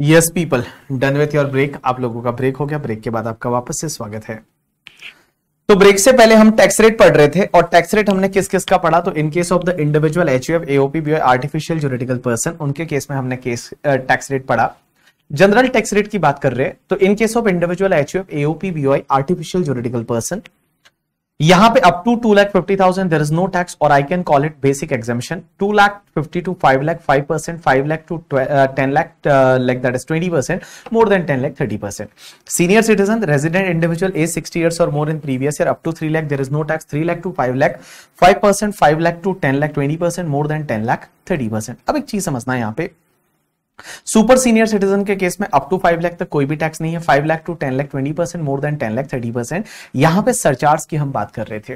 Yes people, done with your break. आप लोगों का ब्रेक हो गया। ब्रेक के बाद आपका वापस से स्वागत है। तो ब्रेक से पहले हम टैक्स रेट पढ़ रहे थे और टैक्स रेट हमने किस किस का पढ़ा। तो in case of the individual HUF, AOP, BOI, artificial juridical person, उनके केस में हमने केस टैक्स रेट पढ़ा। जनरल टैक्स रेट की बात कर रहे हैं तो in case of individual HUF, AOP, BOI, artificial juridical person, यहां पे up to 2,50,000 there is no tax और I can call it basic exemption. 2,50,000 to 5,00,000 5%, 5,00,000 to 10,00,000 like that is 20%, more than 10,00,000 30%. Senior citizen, resident individual age 60 years or more in previous year up to 3,00,000 there is no tax. 3,00,000 to 5,00,000 5%, 5,00,000 to 10,00,000 20%, more than 10,00,000 30%. अब एक चीज समझना है यहाँ पे, super senior citizen के case में up to 5,00,000 तक कोई भी टैक्स नहीं है। 5,00,000 to 10,00,000 20%, मोर देन 10,00,000 30%। यहां पे सरचार्ज की हम बात कर रहे थे।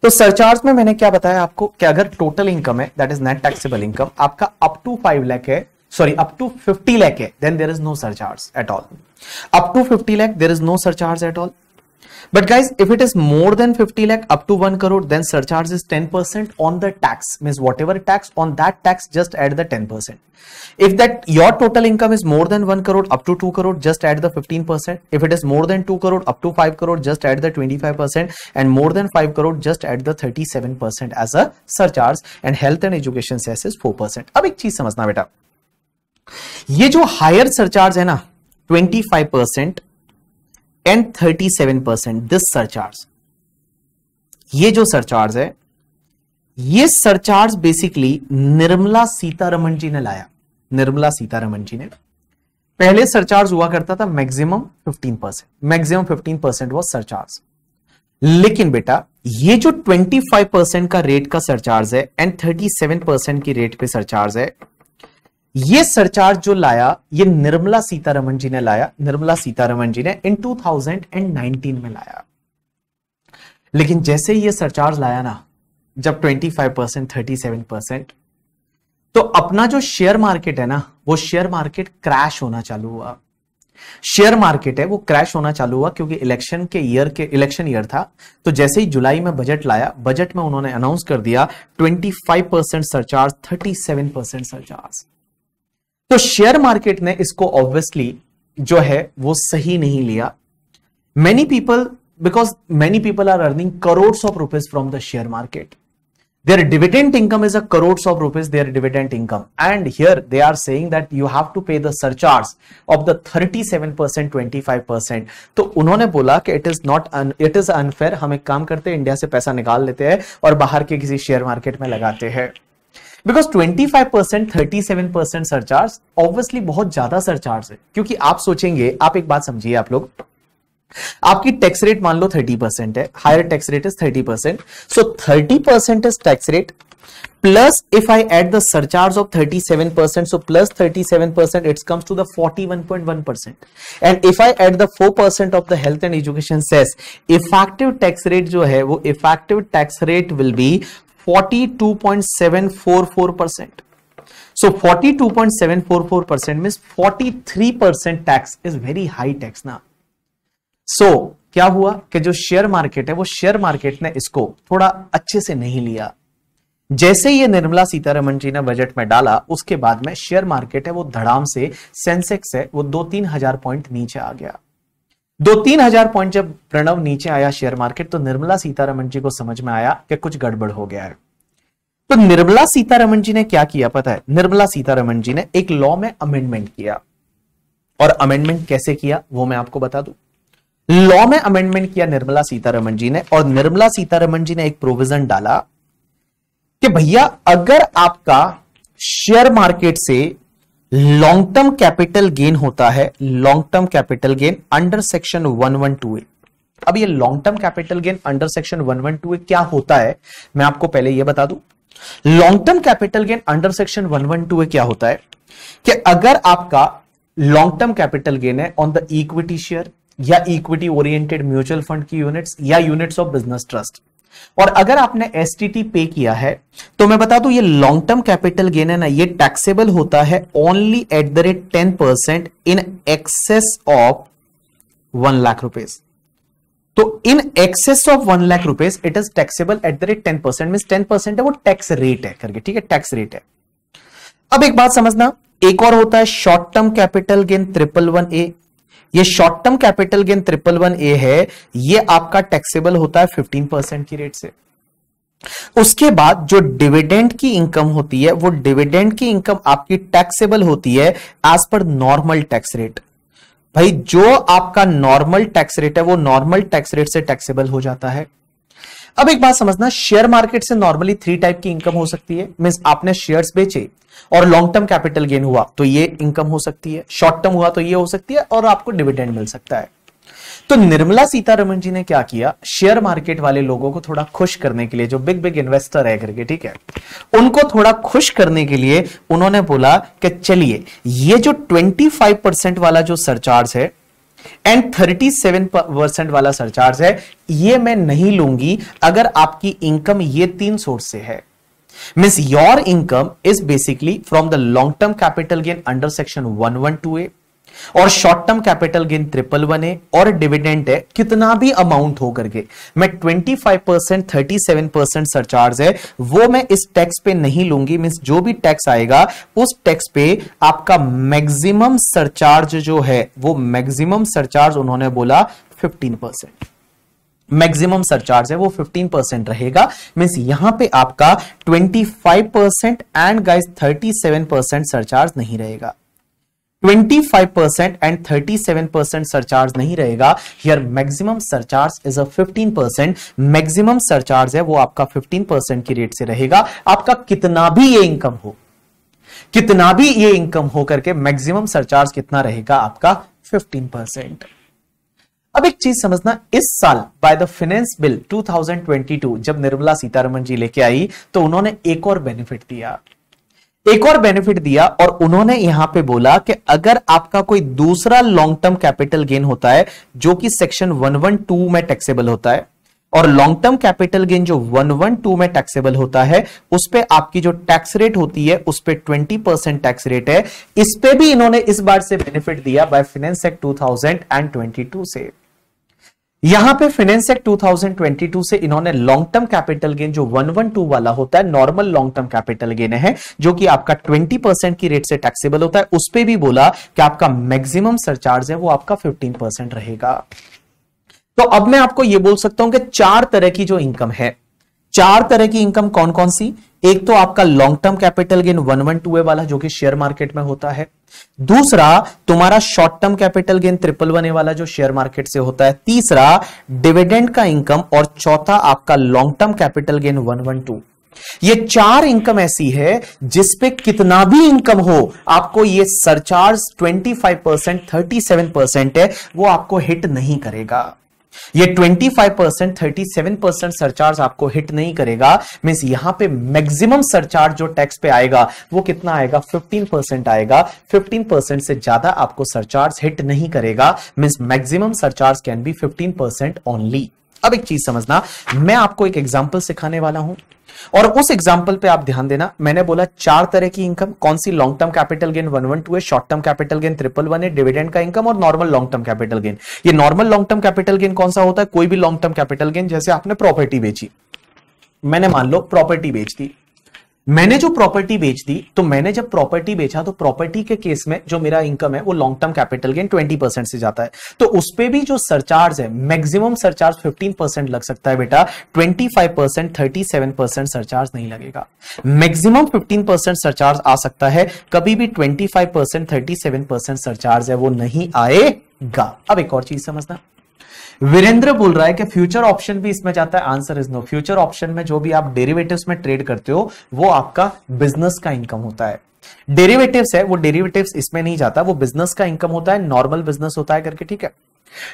तो सरचार्ज में मैंने क्या बताया आपको कि अगर टोटल इनकम है that is net taxable income आपका अप टू 5,00,000 है, सॉरी अप टू 50,00,000 है, then there is no surcharge at all. Up to 50,00,000 there is no surcharge at all. But guys, if it is more than 50,00,000 up to 1 crore, then surcharge is 10% on the tax. Means whatever tax on that tax, just add the 10%. If that your total income is more than 1 crore up to 2 crore, just add the 15%. If it is more than 2 crore up to 5 crore, just add the 25%. And more than 5 crore, just add the 37% as a surcharge. And health and education cess is 4%. अब एक चीज समझना बेटा, ये जो higher surcharge है ना 25% and 37%, this surcharge, ये जो सरचार्ज है, ये सरचार्ज बेसिकली निर्मला सीतारमण जी ने लाया। निर्मला सीतारमण जी ने, पहले सरचार्ज हुआ करता था मैक्सिमम 15%, मैक्सिमम 15% वो सरचार्ज। लेकिन बेटा ये जो 25% का रेट का सरचार्ज है एंड 37% की रेट पे सरचार्ज है, ये सरचार्ज जो लाया ये निर्मला सीतारमण जी ने लाया। निर्मला सीतारमण जी ने इन 2019 में लाया। लेकिन जैसे ही ये सरचार्ज लाया ना, जब 25% 37%, तो अपना जो शेयर मार्केट है ना, वो शेयर मार्केट क्रैश होना चालू हुआ। शेयर मार्केट है वो क्रैश होना चालू हुआ क्योंकि इलेक्शन ईयर था। तो जैसे ही जुलाई में बजट लाया, बजट में उन्होंने अनाउंस कर दिया 25% सरचार्ज, 37% सरचार्ज। तो शेयर मार्केट ने इसको ऑब्वियसली जो है वो सही नहीं लिया। Many people are earning crores of rupees from the share market. Their dividend income is a crores of rupees, their dividend income, and here they are saying that you have to pay the surcharge of the 37% 25%। तो उन्होंने बोला कि it is unfair. हम एक काम करते हैं, India से पैसा निकाल लेते हैं और बाहर के किसी शेयर मार्केट में लगाते हैं। बिकॉज 25% 37% सरचार्ज ऑब्वियसली बहुत ज्यादा सरचार्ज है। क्योंकि आप सोचेंगे, आप एक बात समझिए, आप लोग, आपकी टैक्स रेट मान लो 30% है, higher tax rate is 30%, so 30% is tax rate, plus if I add the surcharge of 37%, so plus 37% it comes to the 41.1%, and if I add the 4% of the health and education cess, effective tax rate जो है वो effective tax rate will be 42.744%. So 42.744% means 43% tax is very high tax ना। So क्या हुआ कि जो share market है वो शेयर मार्केट ने इसको थोड़ा अच्छे से नहीं लिया। जैसे ये निर्मला सीतारमण जी ने बजट में डाला, उसके बाद में शेयर मार्केट है वो धड़ाम से, सेंसेक्स है वो 2-3 हजार पॉइंट नीचे आ गया। 2-3 हजार पॉइंट जब प्रणव नीचे आया शेयर मार्केट, तो निर्मला सीतारमण जी को समझ में आया कि कुछ गड़बड़ हो गया है। तो निर्मला सीतारमण जी ने क्या किया पता है? निर्मला सीतारमण जी ने एक लॉ में अमेंडमेंट किया। और अमेंडमेंट कैसे किया वो मैं आपको बता दूं। लॉ में अमेंडमेंट किया निर्मला सीतारमण जी ने, और निर्मला सीतारमण जी ने एक प्रोविजन डाला कि भैया अगर आपका शेयर मार्केट से लॉन्ग टर्म कैपिटल गेन होता है, long term capital gain under section 112A। अब ये long term capital gain under section 112A क्या होता है मैं आपको पहले ये बता दूं। Long term capital gain under section 112A क्या होता है कि अगर आपका लॉन्ग टर्म कैपिटल गेन है ऑन द इक्विटी शेयर या इक्विटी ओरिएंटेड म्यूचुअल फंड की यूनिट्स या यूनिट्स ऑफ बिजनेस ट्रस्ट, और अगर आपने एसटीटी पे किया है, तो मैं बता दूं ये लॉन्ग टर्म कैपिटल गेन है ना, ये टैक्सेबल होता है only at the rate 10% in excess of 1 lakh rupees. तो in excess of 1 lakh rupees it is taxable at the rate 10%, means 10% है वो टैक्स रेट है करके, ठीक है, टैक्स रेट है। अब एक बात समझना, एक और होता है short term capital gain 111A। ये short term capital gain 111A है, ये आपका टैक्सेबल होता है 15% की रेट से। उसके बाद जो डिविडेंड की इनकम होती है, वो डिविडेंड की इनकम आपकी टैक्सेबल होती है as per normal tax rate. भाई जो आपका नॉर्मल टैक्स रेट है वो नॉर्मल टैक्स रेट से टैक्सेबल हो जाता है। अब एक बात समझना, शेयर मार्केट से नॉर्मली 3 टाइप की इनकम हो सकती है। मींस आपने शेयर्स बेचे और लॉन्ग टर्म कैपिटल गेन हुआ तो ये इनकम हो सकती है, शॉर्ट टर्म हुआ तो ये हो सकती है, और आपको डिविडेंड मिल सकता है। तो निर्मला सीतारमण जी ने क्या किया, शेयर मार्केट वाले लोगों को थोड़ा खुश करने के लिए, जो बिग बिग इन्वेस्टर है करके, ठीक है, उनको थोड़ा खुश करने के लिए उन्होंने बोला कि चलिए ये जो 25% वाला जो सरचार्ज है एंड 37% वाला सरचार्ज है, ये मैं नहीं लूंगी अगर आपकी इनकम ये 3 सोर्स से है। Means your income is basically from the long term capital gain under section 112A और short term capital gain 111A और डिविडेंड है कितना भी अमाउंट हो करके, मैं 25% 37% सरचार्ज है वो मैं इस टैक्स पे नहीं लूंगी। मींस जो भी टैक्स आएगा उस टैक्स पे आपका मैक्सिमम सरचार्ज जो है, वो मैक्सिमम सरचार्ज उन्होंने बोला 15%। मैक्सिमम सरचार्ज है वो 15% रहेगा। मींस यहां पे आपका 25% एंड गाइस 37% सरचार्ज नहीं रहेगा। 25% एंड 37% सरचार्ज नहीं रहेगा। Here maximum surcharge is a 15%। Maximum surcharge है वो आपका 15% की रेट से रहेगा। आपका कितना भी ये इनकम हो, कितना भी ये इनकम हो करके मैक्सिमम सरचार्ज कितना रहेगा आपका 15%। अब एक चीज समझना, इस साल बाय द फाइनेंस बिल 2022 जब निर्मला सीतारमण जी लेके आई तो उन्होंने एक और बेनिफिट दिया, एक और बेनिफिट दिया, और उन्होंने यहां पे बोला कि अगर आपका कोई दूसरा लॉन्ग टर्म कैपिटल गेन होता है जो कि सेक्शन 112 में टैक्सेबल होता है, और लॉन्ग टर्म कैपिटल गेन जो 112 में टैक्सेबल होता है उस पे आपकी जो टैक्स रेट होती है उस पे 20% टैक्स रेट है। इस पे भी इन्होंने इस बार से बेनिफिट दिया बाय फाइनेंस एक्ट 2022 से। यहां पे फाइनेंस एक्ट 2022 से इन्होंने लॉन्ग टर्म कैपिटल गेन जो 112 वाला होता है, normal long term capital gain है जो कि आपका 20% की रेट से टैक्सेबल होता है, उस पे भी बोला कि आपका मैक्सिमम सरचार्ज है वो आपका 15% रहेगा। तो अब मैं आपको ये बोल सकता हूं कि 4 तरह की जो इनकम है, 4 तरह की इनकम कौन कौन सी, एक तो आपका long term capital gain 112A वाला जो कि शेयर मार्केट में होता है, दूसरा तुम्हारा short term capital gain 111A वाला जो शेयर मार्केट से होता है, तीसरा डिविडेंड का इनकम, और चौथा आपका लॉन्ग टर्म कैपिटल गेन 112। ये 4 इनकम ऐसी है जिसपे कितना भी इनकम हो आपको ये सरचार्ज 25% 37% है वो आपको हिट नहीं करेगा। ये 25% 37% सरचार्ज आपको हिट नहीं करेगा। मींस यहां पे मैक्सिमम सरचार्ज जो टैक्स पे आएगा वो कितना आएगा, 15% आएगा। 15% से ज्यादा आपको सरचार्ज हिट नहीं करेगा। Means maximum surcharge can be 15% only. अब एक चीज समझना, मैं आपको एक एग्जांपल सिखाने वाला हूं और उस एग्जांपल पे आप ध्यान देना। मैंने बोला 4 तरह की इनकम, कौन सी, लॉन्ग टर्म कैपिटल गेन 112 है, शॉर्ट टर्म कैपिटल गेन 111 है, डिविडेंड का इनकम और normal long term capital gain. ये normal long term capital gain कौन सा होता है, कोई भी लॉन्ग टर्म कैपिटल गेन, जैसे आपने प्रॉपर्टी बेची, मैंने मान लो प्रॉपर्टी बेच दी, मैंने जो प्रॉपर्टी बेच दी, तो मैंने जब प्रॉपर्टी बेचा तो प्रॉपर्टी के केस में जो मेरा इनकम है वो लॉन्ग टर्म कैपिटल गेन 20% से जाता है, तो उस पे भी जो सरचार्ज है मैक्सिमम सरचार्ज 15% लग सकता है बेटा। 25% 37% सरचार्ज नहीं लगेगा। मैक्सिमम 15% सरचार्ज आ सकता है, कभी भी 25% 37% सरचार्ज है वो नहीं आएगा। अब एक और चीज समझना, वीरेंद्र बोल रहा है कि फ्यूचर ऑप्शन भी इसमें जाता है। Answer is no. Future option में जो भी आप डेरिवेटिव्स में ट्रेड करते हो वो आपका बिजनेस का इनकम होता है। डेरिवेटिव्स है वो डेरिवेटिव्स इसमें नहीं जाता, वो बिजनेस का इनकम होता है, नॉर्मल बिजनेस होता है करके, ठीक है,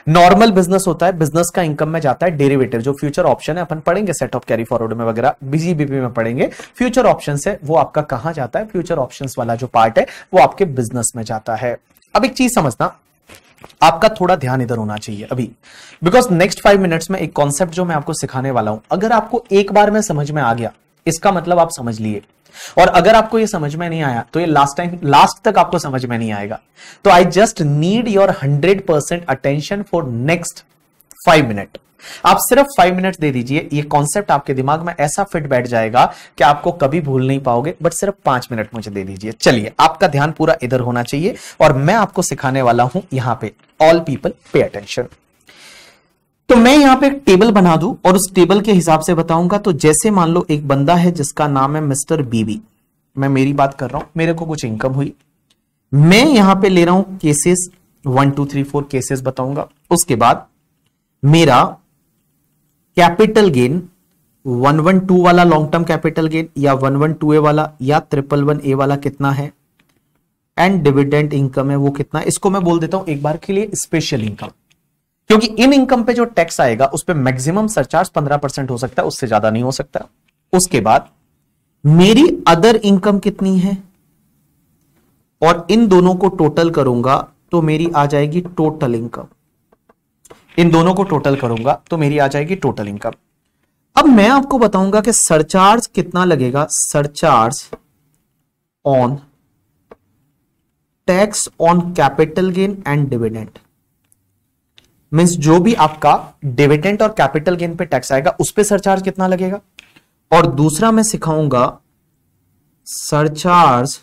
नॉर्मल बिजनेस होता है, बिजनेस का इनकम में जाता है डेरिवेटिव। जो फ्यूचर ऑप्शन है अपन पढ़ेंगे सेट ऑफ कैरी फॉरवर्ड में वगैरह, बीजीबीपी में पढ़ेंगे। फ्यूचर ऑप्शन है वो आपका कहां जाता है, फ्यूचर ऑप्शंस वाला जो पार्ट है वो आपके बिजनेस में जाता है। अब एक चीज समझना, आपका थोड़ा ध्यान इधर होना चाहिए अभी, बिकॉज नेक्स्ट 5 मिनट्स में एक कॉन्सेप्ट जो मैं आपको सिखाने वाला हूं, अगर आपको एक बार में समझ में आ गया इसका मतलब आप समझ लिए, और अगर आपको ये समझ में नहीं आया तो ये लास्ट तक आपको समझ में नहीं आएगा। तो I just need your 100% attention for next 5 minute. आप सिर्फ 5 मिनट दे दीजिए, ये कॉन्सेप्ट आपके दिमाग में ऐसा फिट बैठ जाएगा कि आपको कभी भूल नहीं पाओगे। बट सिर्फ 5 मिनट मुझे दे दीजिए। चलिए, आपका ध्यान पूरा इधर होना चाहिए और मैं आपको सिखाने वाला हूं यहां पे ऑल पीपल पे अटेंशन। तो मैं यहां पे एक टेबल बना दूं और उस टेबल के हिसाब से बताऊंगा। तो जैसे मान लो एक बंदा है जिसका नाम है मिस्टर बीबी, मैं मेरी बात कर रहा हूं, मेरे को कुछ इनकम हुई, मैं यहां पे ले रहा हूं केसेस 1 2 3 4 केसेस बताऊंगा। उसके बाद मेरा कैपिटल गेन 112 वाला लॉन्ग टर्म कैपिटल गेन या 112A वाला या 111A वाला कितना है, एंड डिविडेंड इनकम है वो कितना है। इसको मैं बोल देता हूं एक बार के लिए स्पेशल इनकम, क्योंकि इन इनकम पे जो टैक्स आएगा उस पे मैक्सिमम सरचार्ज 15% हो सकता है, उससे ज्यादा नहीं हो सकता। उसके बाद मेरी अदर इनकम कितनी है और इन दोनों को टोटल करूंगा तो मेरी आ जाएगी टोटल इनकम। इन दोनों को टोटल करूंगा तो मेरी आ जाएगी टोटल इनकम। अब मैं आपको बताऊंगा कि सरचार्ज कितना लगेगा। Surcharge on tax on capital gain and dividend, means जो भी आपका डिविडेंड और कैपिटल गेन पे टैक्स आएगा उस पे सरचार्ज कितना लगेगा। और दूसरा मैं सिखाऊंगा सरचार्ज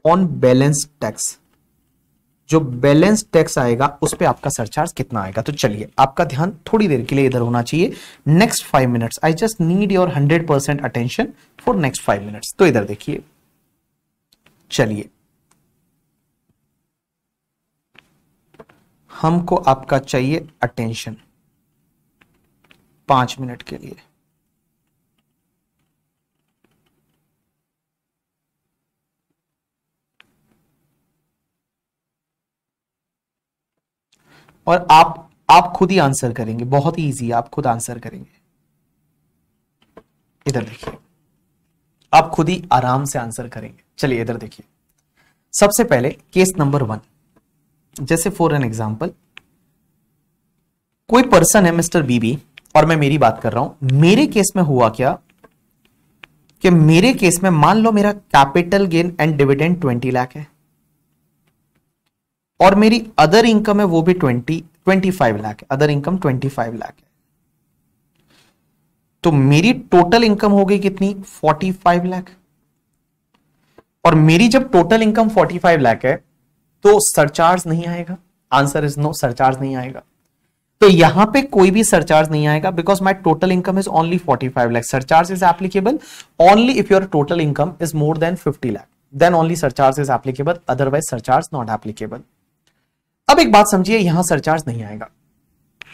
ऑन बैलेंस टैक्स, जो बैलेंस टैक्स आएगा उस पे आपका सरचार्ज कितना आएगा। तो चलिए, आपका ध्यान थोड़ी देर के लिए इधर होना चाहिए। Next 5 minutes I just need your 100% attention for next 5 minutes. तो इधर देखिए, चलिए हमको आपका चाहिए अटेंशन 5 मिनट के लिए। और आप खुद ही आंसर करेंगे, बहुत ही इजी है, आप खुद आंसर करेंगे। इधर देखिए, आप खुद ही आराम से आंसर करेंगे। चलिए इधर देखिए, सबसे पहले केस नंबर 1, जैसे फॉर एन एग्जांपल कोई पर्सन है मिस्टर बीबी और मैं मेरी बात कर रहा हूं। मेरे केस में हुआ क्या कि मेरे केस में मान लो मेरा capital gain and dividend 20 lakh है और मेरी अदर इनकम है वो भी 25 लाख है। अदर इनकम 25 लाख है, तो मेरी टोटल इनकम हो गई कितनी, 45 लाख। और मेरी जब टोटल इनकम 45 लाख है तो सरचार्ज नहीं आएगा। आंसर इज नो, सरचार्ज नहीं आएगा। तो यहां पे कोई भी सरचार्ज नहीं आएगा because my total income is only 45 lakh. Surcharge is applicable only if your total income is more than 50 lakh, then only surcharge is applicable, otherwise surcharge not applicable. अब एक बात समझिए, यहां सरचार्ज नहीं आएगा।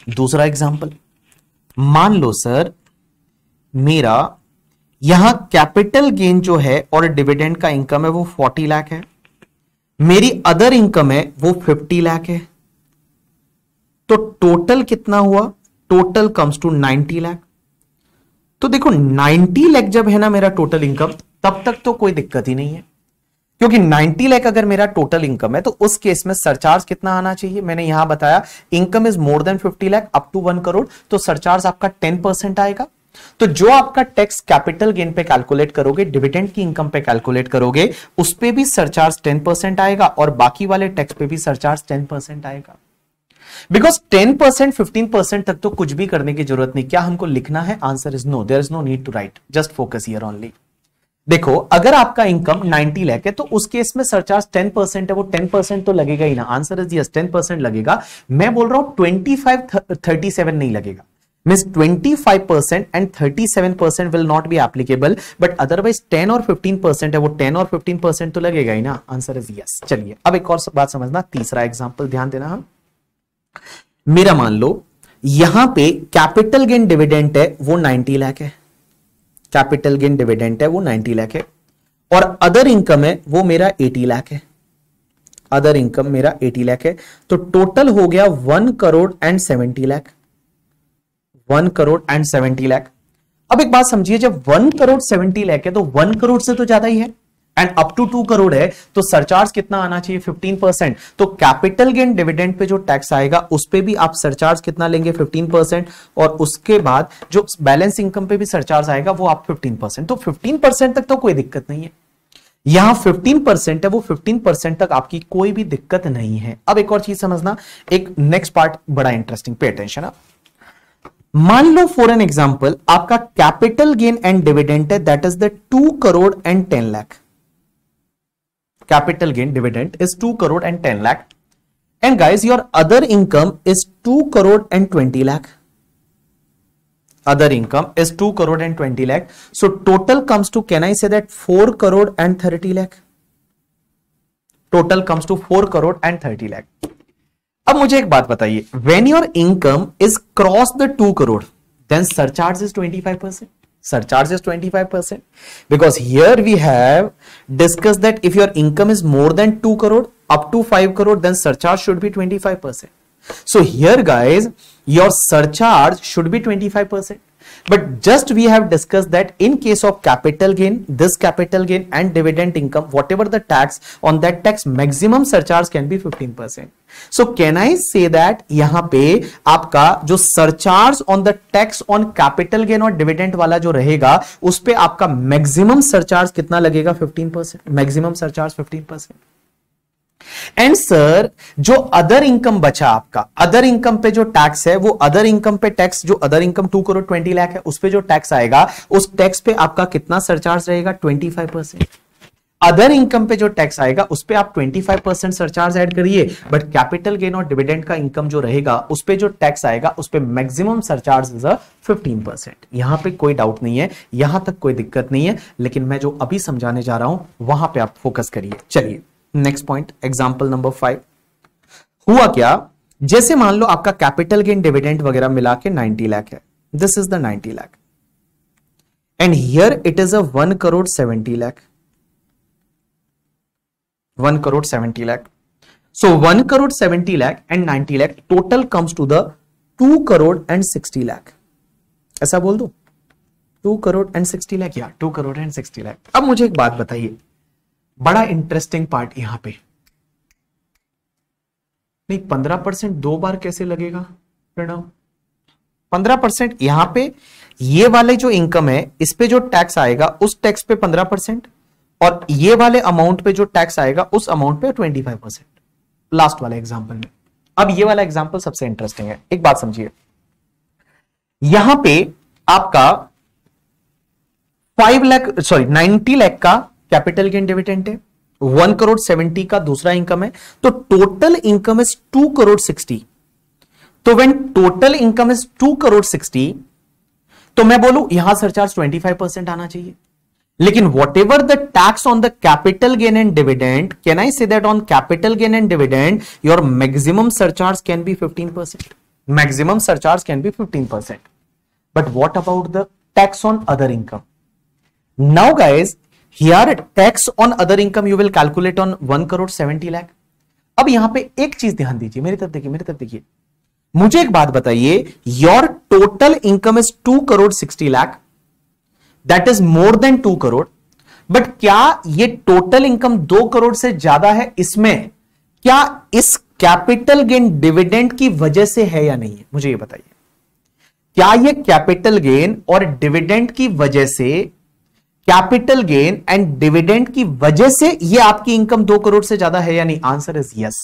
दूसरा एग्जांपल, मान लो सर मेरा यहां कैपिटल गेन जो है और डिविडेंड का इनकम है वो 40 लाख है, मेरी अदर इनकम है वो 50 लाख है, तो टोटल कितना हुआ, टोटल कम्स टू 90 लाख। तो देखो 90 लाख जब है ना मेरा टोटल इनकम, तब तक तो कोई दिक्कत ही नहीं है, क्योंकि 90 लाख अगर मेरा टोटल इनकम है तो उस केस में सरचार्ज कितना आना चाहिए। मैंने यहां बताया income is more than 50 lakh up to 1 crore, तो सरचार्ज आपका 10% आएगा। तो जो आपका टैक्स कैपिटल गेन पे कैलकुलेट करोगे, डिविडेंड की इनकम पे कैलकुलेट करोगे, उस पे भी सरचार्ज 10% आएगा और बाकी वाले टैक्स पे भी सरचार्ज 10% आएगा। बिकॉज 10% 15% तक तो कुछ भी करने की जरूरत नहीं। क्या हमको लिखना है? Answer is no, there is no need to write, just focus here only. देखो अगर आपका इनकम 90 लाख है तो उस केस में सरचार्ज 10% है, वो 10% तो लगेगा ही ना। आंसर इज यस, 10% लगेगा। मैं बोल रहा हूं 25-37 नहीं लगेगा, means 25% and 37% will not be applicable, but otherwise 10 और 15% है, वो 10 और 15% तो लगेगा ही ना। Answer is yes. चलिए अब एक और बात समझना, तीसरा एग्जांपल ध्यान देना। हम मेरा मान लो यहां पे कैपिटल गेन डिविडेंड है वो 90 लाख है, कैपिटल गेन डिविडेंड है वो 90 लाख है, और अदर इनकम है वो मेरा 80 लाख है। अदर इनकम मेरा 80 लाख है, तो टोटल हो गया 1 करोड़ एंड 70 लाख। 1 करोड़ एंड 70 लाख। अब एक बात समझिए, जब 1 करोड़ 70 लाख है तो 1 करोड़ से तो ज्यादा ही है, एंड अप टू 2 करोड़ है, तो सरचार्ज कितना आना चाहिए? 15%। तो कैपिटल गेन डिविडेंड पे जो टैक्स आएगा उस पे भी आप सरचार्ज कितना लेंगे? 15%। और उसके बाद जो बैलेंस इनकम पे भी सरचार्ज आएगा वो आप 15%। तो 15% तक तो कोई दिक्कत नहीं है। यहां 15% है, वो 15% तक आपकी कोई भी दिक्कत नहीं है। अब एक और चीज समझना, एक नेक्स्ट पार्ट बड़ा इंटरेस्टिंग, पे अटेंशन। अब मान लो फॉर एन एग्जांपल आपका कैपिटल गेन एंड डिविडेंड है, that is the 2 crore and 10 lakh. Capital gain dividend is 2 crore and 10 lakh, and guys your other income is 2 crore and 20 lakh. Other income is 2 crore and 20 lakh. So total comes to, can I say that 4 crore and 30 lakh? Total comes to 4 crore and 30 lakh. अब मुझे एक बात बताइए, when your income is cross the 2 crore, then surcharge is 25%. Surcharge is 25%. Because here we have discussed that if your income is more than 2 crore, up to 5 crore, then surcharge should be 25%. So here guys, your surcharge should be 25%. But just we have discussed that in case of capital gain, this capital gain and dividend income, whatever the tax, on that tax maximum surcharge can be 15%. So can I say that यहाँ पे आपका जो surcharge on the tax on capital gain और dividend वाला जो रहेगा, उस पे आपका maximum surcharge कितना लगेगा? 15%. Maximum surcharge 15%. एंड सर जो अदर इनकम बचा आपका, अदर इनकम पे जो टैक्स है, वो अदर इनकम पे टैक्स, जो अदर इनकम 2 करोड़ 20 लाख है, उस पे जो टैक्स आएगा, उस टैक्स पे आपका कितना सरचार्ज रहेगा? 25%। अदर इनकम पे जो टैक्स आएगा उस पे आप 25% सरचार्ज ऐड करिए, बट कैपिटल गेन और डिविडेंड का इनकम जो रहेगा उस पे जो टैक्स आएगा उस पे मैक्सिमम सरचार्ज इज 15%। यहां पे कोई डाउट नहीं है, यहां तक कोई दिक्कत नहीं है, लेकिन मैं जो अभी समझाने जा रहा हूं वहां पे आप फोकस करिए। चलिए नेक्स्ट पॉइंट, एग्जांपल नंबर 5। हुआ क्या, जैसे मान लो आपका कैपिटल गेन डिविडेंड वगैरह मिला के 90 लाख है, this is the 90 lakh, and here it is 1 crore 70 lakh, 1 crore 70 lakh. So 1 crore 70 lakh and 90 lakh total comes to the 2 crore and 60 lakh. ऐसा बोल दो, 2 करोड़ एंड 60 लाख, या 2 करोड़ एंड 60 लाख। अब मुझे एक बात बताइए, बड़ा इंटरेस्टिंग पार्ट यहां पे, नहीं 15% 2 बार कैसे लगेगा प्रणव? 15% यहां पे ये वाले जो इनकम है इस पे जो टैक्स आएगा उस टैक्स पे 15%, और ये वाले अमाउंट पे जो टैक्स आएगा उस अमाउंट पे 25%, लास्ट वाले एग्जांपल में। अब ये वाला एग्जांपल सबसे इंटरेस्टिंग है, एक बात समझिए, यहां पे आपका 90 लाख का कैपिटल गेन डिविडेंड है, 1 करोड़ 70 का दूसरा इनकम है, तो टोटल इनकम इज 2 करोड़ 60। तो when total income is 2 crore 60, तो मैं बोलूं यहां सरचार्ज 25% आना चाहिए, लेकिन what ever the tax on the capital gain and dividend, can I say that on capital gain and dividend your maximum surcharge can be 15%, maximum surcharge can be 15%, but what about the tax on other income? Now guys, here tax on other income you will calculate on 1 crore 70 lakh. अब यहां पे एक चीज ध्यान दीजिए, मेरी तरफ देखिए, मेरी तरफ देखिए, मुझे एक बात बताइए, your total income is 2 crore 60 lakh, that is more than 2 crore, but क्या ये टोटल इनकम 2 करोड़ से ज्यादा है? इसमें क्या इस कैपिटल गेन डिविडेंड की वजह से है या नहीं है? मुझे ये बताइए, क्या ये कैपिटल गेन और डिविडेंड की वजह से, कैपिटल गेन एंड डिविडेंड की वजह से ये आपकी इनकम 2 करोड़ से ज्यादा है या नहीं? आंसर इज यस,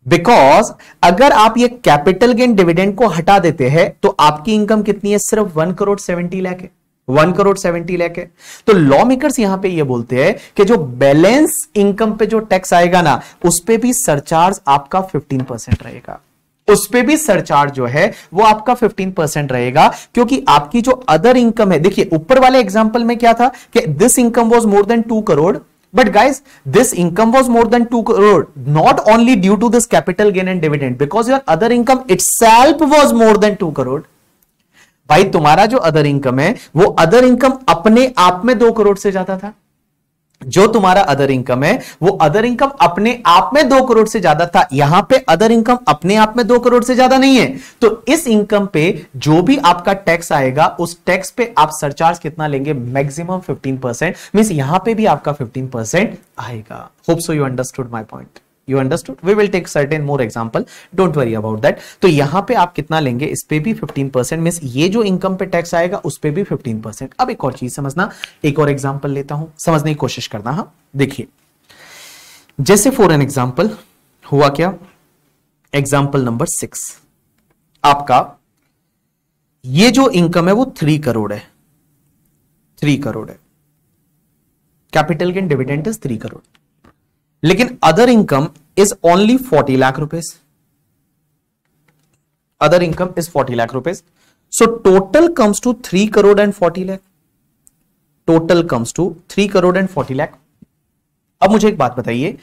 बिकॉज अगर आप ये कैपिटल गेन डिविडेंड को हटा देते हैं तो आपकी इनकम कितनी है? सिर्फ 1 करोड़ 70 लाख है, 1 करोड़ 70 लाख है। तो लॉ मेकर्स यहां पे ये बोलते हैं कि जो बैलेंस इनकम पे जो टैक्स आएगा ना, उस पे भी सरचार्ज आपका 15% रहेगा, उस पे भी सरचार्ज जो है वो आपका 15% रहेगा, क्योंकि आपकी जो अदर इनकम है, देखिए ऊपर वाले एग्जांपल में क्या था कि this income was more than 2 crore, but guys this income was more than 2 crore not only due to this capital gain and dividend, because your other income itself was more than 2 crore. भाई तुम्हारा जो अदर इनकम है वो other income अपने आप में 2 करोड़ से ज्यादा था, जो तुम्हारा अदर इनकम है वो अदर इनकम अपने आप में 2 करोड़ से ज्यादा था। यहां पे अदर इनकम अपने आप में 2 करोड़ से ज्यादा नहीं है, तो इस इनकम पे जो भी आपका टैक्स आएगा उस टैक्स पे आप सरचार्ज कितना लेंगे? मैक्सिमम 15%, मींस यहां पे भी आपका 15% आएगा। Hope so you understood my point. You understood? We will take certain more example, don't worry about that. तो यहां पे आप कितना लेंगे, इस पे भी 15%, मींस ये जो इनकम पे टैक्स आएगा उस पे भी 15%। अब एक और चीज समझना, एक और एग्जांपल लेता हूं, समझने की कोशिश करना। हाँ देखिए, जैसे फॉर एन एग्जांपल हुआ क्या, एग्जांपल नंबर 6, आपका ये जो इनकम है वो 3 करोड़ है, 3 करोड़ है, capital gain dividend is 3 crore, लेकिन other income is only 40 lakh rupees, other income is 40 lakh rupees. So total comes to 3 crore and 40 lakh, total comes to 3 crore and 40 lakh. अब मुझे एक बात बताइए,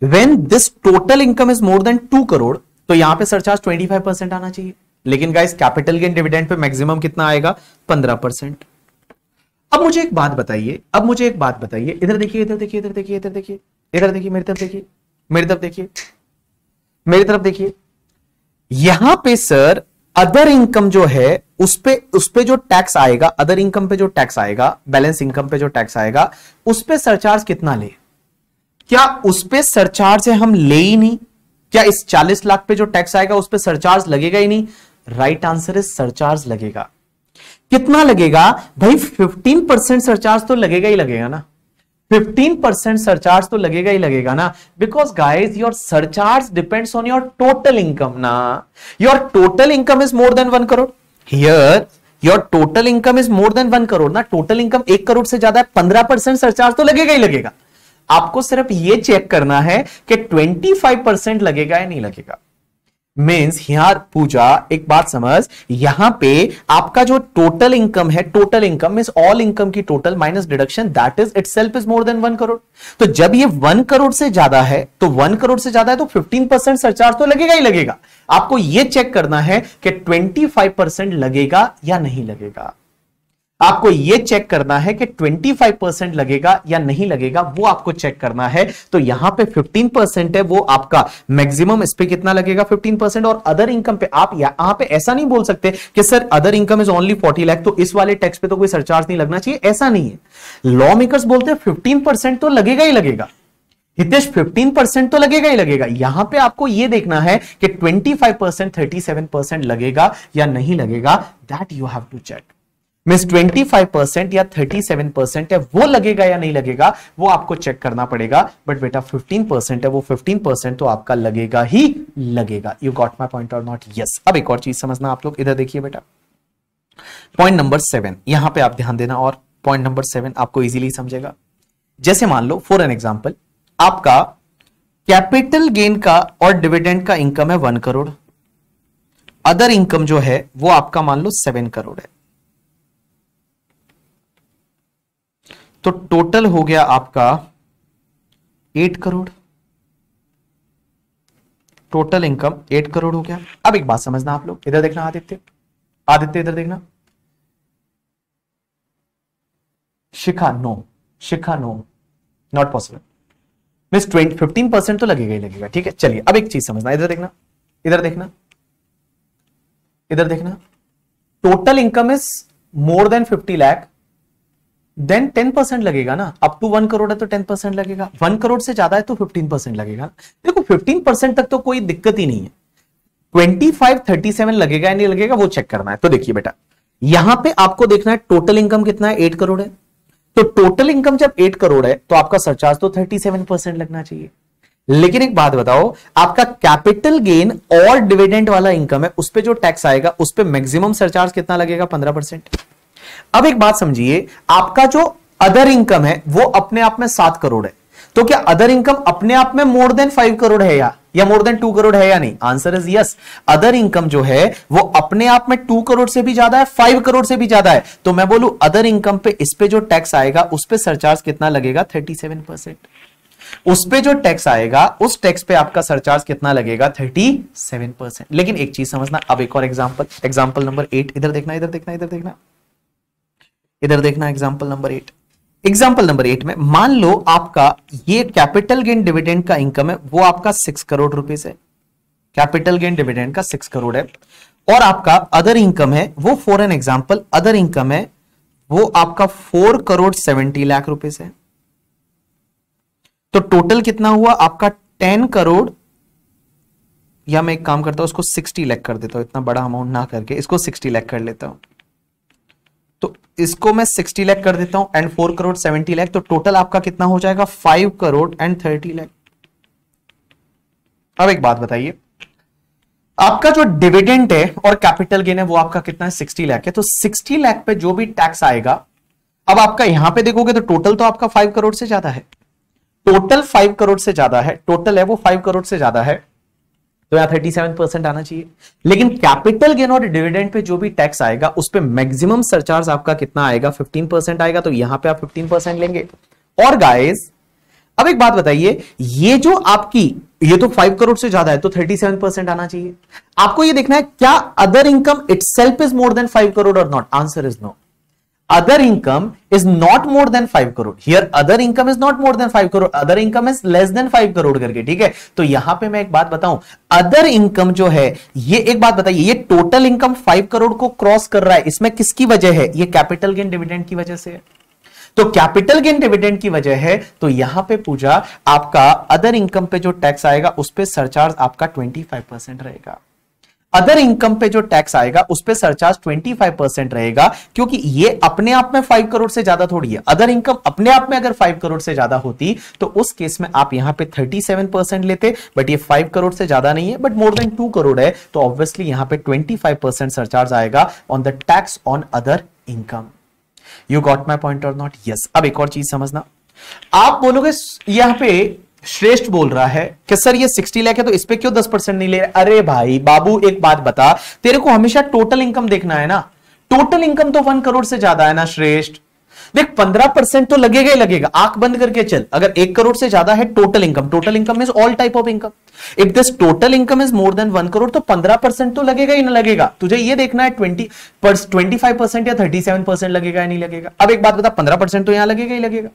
when this total income is more than 2 crore तो यहां पे सरचार्ज 25% आना चाहिए, लेकिन गाइस कैपिटल गेन डिविडेंड पे मैक्सिमम कितना आएगा, 15%। अब मुझे एक बात बताइए, अब मुझे एक बात बताइए, इधर देखिए, इधर देखिए, इधर देखिए, इधर देखिए, इधर देखिए, मेरी तरफ देखिए, मेरी तरफ देखिए, मेरी तरफ देखिए, यहां पे सर अदर इनकम जो है उस पे जो टैक्स आएगा, अदर इनकम पे जो टैक्स आएगा, बैलेंस इनकम पे जो टैक्स आएगा, उस पे सरचार्ज कितना ले, क्या उस पे सरचार्ज है हम ले ही नहीं, क्या इस 40 लाख पे जो टैक्स आएगा उस पे सरचार्ज लगेगा ही नहीं? राइट आंसर इज सरचार्ज लगेगा। कितना लगेगा भाई, 15% सरचार्ज तो लगेगा ही लगेगा ना, 15% सरचार्ज तो लगेगा ही लगेगा ना, because guys your surcharge depends on your total income ना, your total income is more than 1 crore, here your total income is more than 1 crore ना, टोटल इनकम 1 करोड़ से ज्यादा है, 15% सरचार्ज तो लगेगा ही लगेगा। आपको सिर्फ ये चेक करना है कि 25% लगेगा या नहीं लगेगा। मीन्स यार पूजा, एक बात समझ, यहां पे आपका जो टोटल इनकम है, total income means all income की total minus deduction, that is itself is more than 1 crore. तो जब ये 1 करोड़ से ज्यादा है, तो 1 करोड़ से ज्यादा है तो 15% सरचार्ज तो लगेगा ही लगेगा। आपको ये चेक करना है कि 25% लगेगा या नहीं लगेगा, आपको यह चेक करना है कि 25% लगेगा या नहीं लगेगा, वो आपको चेक करना है। तो यहां पे 15% है, वो आपका मैक्सिमम, इस पे कितना लगेगा 15%, और अदर इनकम पे आप यहां पे ऐसा नहीं बोल सकते कि sir other income is only 40 lakh तो इस वाले टैक्स पे तो कोई सरचार्ज नहीं लगना चाहिए, ऐसा नहीं है। लॉ मेकर्स बोलते हैं 15% तो लगेगा ही लगेगा, हितेश 15% तो लगेगा ही लगेगा। यहां पे आपको यह देखना है कि 25%, 37% लगेगा या नहीं लगेगा, that you have to check. Means 25% या 37% है, वो लगेगा या नहीं लगेगा, वो आपको चेक करना पड़ेगा। बट बेटा 15% है, वो 15% तो आपका लगेगा ही लगेगा। यू गॉट माई पॉइंट और नॉट? यस। अब एक और चीज समझना आप लोग, इधर देखिए बेटा, पॉइंट नंबर 7, यहां पे आप ध्यान देना, और पॉइंट नंबर 7 आपको इजीली समझेगा। जैसे मान लो फॉर एन एग्जाम्पल, आपका कैपिटल गेन का और डिविडेंड का इनकम है 1 करोड़, अदर इनकम जो है वो आपका मान लो 7 करोड़ है, तो टोटल हो गया आपका 8 करोड़, टोटल इनकम 8 करोड़ हो गया। अब एक बात समझना आप लोग, इधर देखना आदित्य, आदित्य इधर देखना, Shikha no, Shikha no, not possible. Means 15% तो लगेगा ही लगेगा, ठीक है। चलिए अब एक चीज समझना, इधर देखना, इधर देखना, इधर देखना, total income is more than 50 lakh, then 10% लगेगा ना, अप टू 1 करोड़ है तो 10% लगेगा, 1 करोड़ से ज्यादा है तो 15% लगेगा। देखो 15% तक तो कोई दिक्कत ही नहीं है, 25, 37 लगेगा या नहीं लगेगा वो चेक करना है। तो देखिए बेटा, यहां पे आपको देखना है टोटल इनकम कितना है, 8 करोड़ है, तो टोटल इनकम जब 8 करोड़ है तो आपका सरचार्ज तो 37% लगना चाहिए। लेकिन एक बात बताओ, आपका कैपिटल गेन और डिविडेंड वाला इनकम है, उस पे जो टैक्स आएगा उस पे मैक्सिमम सरचार्ज कितना लगेगा, 15%। अब एक बात समझिए, आपका जो अदर इनकम है वो अपने आप में 7 करोड़ है, तो क्या अदर इनकम अपने आप में मोर देन 5 करोड़ है या मोर देन 2 करोड़ है या नहीं? Answer is yes. Other income जो है वो अपने आप में 2 करोड़ से भी ज्यादा है, 5 करोड़ से भी ज्यादा है, तो मैं बोलूं अदर इनकम पे इस पे जो टैक्स आएगा उस पे सरचार्ज कितना लगेगा, 37%। उस पे जो टैक्स आएगा उस टैक्स पे आपका सरचार्ज कितना लगेगा, 37%। लेकिन एक चीज समझना, अब एक और एग्जांपल नंबर 8, इधर देखना, इधर देखना, इधर देखना, इधर देखना, एग्जांपल नंबर 8। एग्जांपल नंबर 8 में मान लो आपका ये कैपिटल गेन डिविडेंड का इनकम है वो आपका 6 करोड़ रुपीस है, कैपिटल गेन डिविडेंड का 6 करोड़ है, और आपका अदर इनकम है वो for an example other income है वो आपका 4 करोड़ 70 लाख रुपीस है। तो टोटल कितना हुआ आपका 10 करोड़, या मैं एक काम करता हूं, उसको 60 लाख कर देता हूं, इतना बड़ा अमाउंट ना करके इसको 60 लाख कर लेता हूं। तो इसको मैं 60 लाख कर देता हूं एंड 4 करोड़ 70 लाख, तो टोटल आपका कितना हो जाएगा 5 करोड़ एंड 30 लाख। अब एक बात बताइए, आपका जो डिविडेंड है और कैपिटल गेन है वो आपका कितना है 60 लाख है, तो 60 लाख पे जो भी टैक्स आएगा, अब आपका यहां पे देखोगे तो टोटल तो आपका 5 करोड़ से ज्यादा है, टोटल 5 करोड़ से ज्यादा है, टोटल है वो 5 करोड़ से ज्यादा है, तो यहां 37% आना चाहिए। लेकिन कैपिटल गेन और डिविडेंड पे जो भी टैक्स आएगा उस पे मैक्सिमम सरचार्ज आपका कितना आएगा 15% आएगा, तो यहां पे आप 15% लेंगे। और गाइस अब एक बात बताइए, ये जो आपकी ये तो 5 करोड़ से ज्यादा है तो 37% आना चाहिए। आपको ये देखना है क्या other income itself is more than 5 crore और not, answer is no. Other income is not more than 5 crore, here other income is not more than 5 crore, other income is less than 5 crore करके, ठीक है। तो यहां पे मैं एक बात बताऊं, अदर इनकम जो है, ये एक बात बताइए, ये टोटल इनकम 5 करोड़ को क्रॉस कर रहा है, इसमें किसकी वजह है, ये कैपिटल गेन डिविडेंड की वजह से है। तो कैपिटल गेन डिविडेंड की वजह है, तो यहां पे पूछा आपका अदर इनकम पे जो टैक्स आएगा उस पे सरचार्ज आपका 25% रहेगा। अदर इनकम पे जो टैक्स आएगा उस पे सरचार्ज 25% रहेगा, क्योंकि ये अपने आप में 5 करोड़ से ज्यादा थोड़ी है। अदर इनकम अपने आप में अगर 5 करोड़ से ज्यादा होती तो उस केस में आप यहां पे 37% लेते, बट ये 5 करोड़ से ज्यादा नहीं है, बट मोर देन 2 करोड़ है, तो ऑब्वियसली यहां पे 25% सरचार्ज आएगा on the tax on other income. You got my point और नॉट? यस। अब एक और चीज समझना, आप बोलोगे यहां पे श्रेष्ठ बोल रहा है कि सर ये 60 लाख है तो इस पे क्यों 10% नहीं ले रहे? अरे भाई बाबू एक बात बता, तेरे को हमेशा टोटल इनकम देखना है ना, टोटल इनकम तो 1 करोड़ से ज्यादा है ना श्रेष्ठ। देख 15% तो लगेगा ही लगेगा, आंख बंद करके चल। अगर 1 करोड़ से ज्यादा है total income is all type of income, if this total income is more than 1 crore तो 15% तो लगेगा ही ना लगेगा। तुझे ये देखना है 25% या 37% लगेगा या नहीं लगेगा। अब एक बात बता, 15% तो यहां लगेगा ही लगेगा,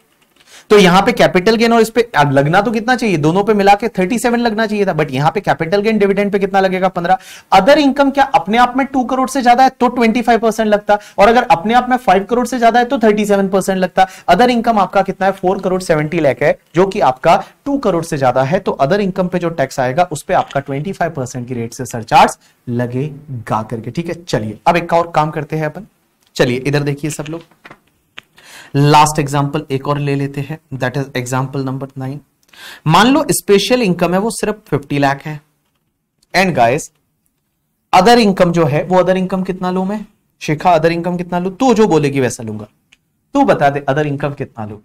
तो यहां पे कैपिटल गेन और इस पे लगना तो कितना चाहिए, दोनों पे मिला के 37 लगना चाहिए था, बट यहां पे कैपिटल गेन डिविडेंड पे कितना लगेगा 15। अदर इनकम क्या अपने आप में 2 करोड़ से ज्यादा है तो 25% लगता, और अगर अपने आप में 5 करोड़ से ज्यादा है तो 37% लगता। अदर इनकम आपका कितना है 4 करोड़ 70 लाख है, जो कि आपका 2 करोड़ से ज्यादा है, तो अदर इनकम पे जो टैक्स आएगा उस पे आपका 25% की रेट से सरचार्ज लगेगा करके, ठीक है। चलिए अब एक और काम करते हैं अपन, चलिए इधर देखिए सब लोग, लास्ट एग्जाम्पल एक और ले लेते हैं, दैट इज एग्जाम्पल नंबर 9। मान लो स्पेशल इनकम है वो सिर्फ 50 लाख है, एंड गाइस अदर इनकम जो है वो अदर इनकम कितना लू मैं, शिखा अदर इनकम कितना लू, तू जो बोलेगी वैसा लूंगा, तू बता दे अदर इनकम कितना लू।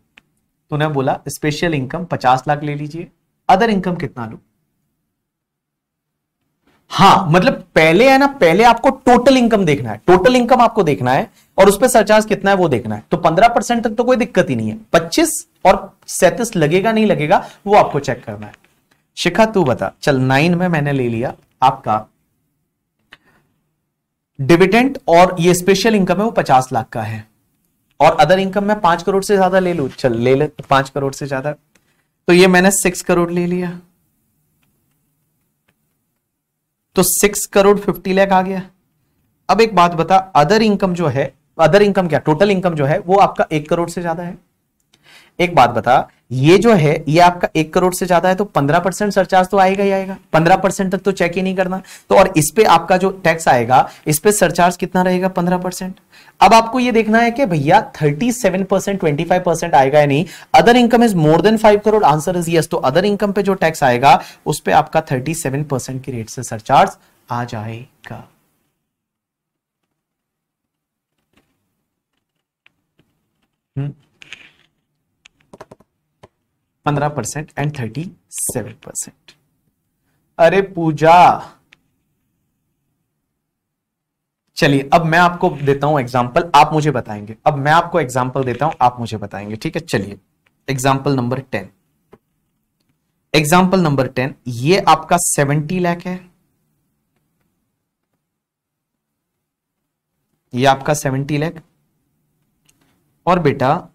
तूने बोला स्पेशल इनकम 50 लाख ले लीजिए, अदर इनकम कितना लू। हाँ मतलब पहले है ना, पहले आपको टोटल इनकम देखना है, टोटल इनकम आपको देखना है और उस पर सरचार्ज कितना है वो देखना है। तो 15% तक तो कोई दिक्कत ही नहीं है, 25 और 37 लगेगा नहीं लगेगा वो आपको चेक करना है। शिखा तू बता, चल 9 में मैंने ले लिया आपका डिविडेंड और ये स्पेशल इनकम है वो 50 लाख का है, और अदर इनकम में 5 करोड़ से ज्यादा ले लू, चल ले ले 5 करोड़ से ज्यादा, तो ये मैंने 6 करोड़ ले लिया, तो 6 करोड़ 50 लाख आ गया। अब एक बात बता, अदर इनकम जो है, अदर इनकम क्या टोटल इनकम जो है वो आपका 1 करोड़ से ज्यादा है। एक बात बता, ये जो है ये आपका 1 करोड़ से ज्यादा है तो 15% सरचार्ज तो आएगा ही आएगा, 15% तक तो चेक ही नहीं करना। तो और इस पे आपका जो टैक्स आएगा इस पे सरचार्ज कितना रहेगा 15%। अब आपको ये देखना है कि भैया 37% 25% आएगा या नहीं। Other income is more than 5 crore, answer is yes. तो अदर इनकम पे जो टैक्स आएगा उस पे आपका 37% की रेट से सरचार्ज आ जाएगा। हम्म 15% एंड 37%। अरे पूजा, चलिए अब मैं आपको देता हूं एग्जांपल, आप मुझे बताएंगे। अब मैं आपको एग्जांपल देता हूं, आप मुझे बताएंगे, ठीक है। चलिए एग्जांपल नंबर 10, एग्जांपल नंबर 10, ये आपका 70 लाख है, ये आपका 70 लाख, और बेटा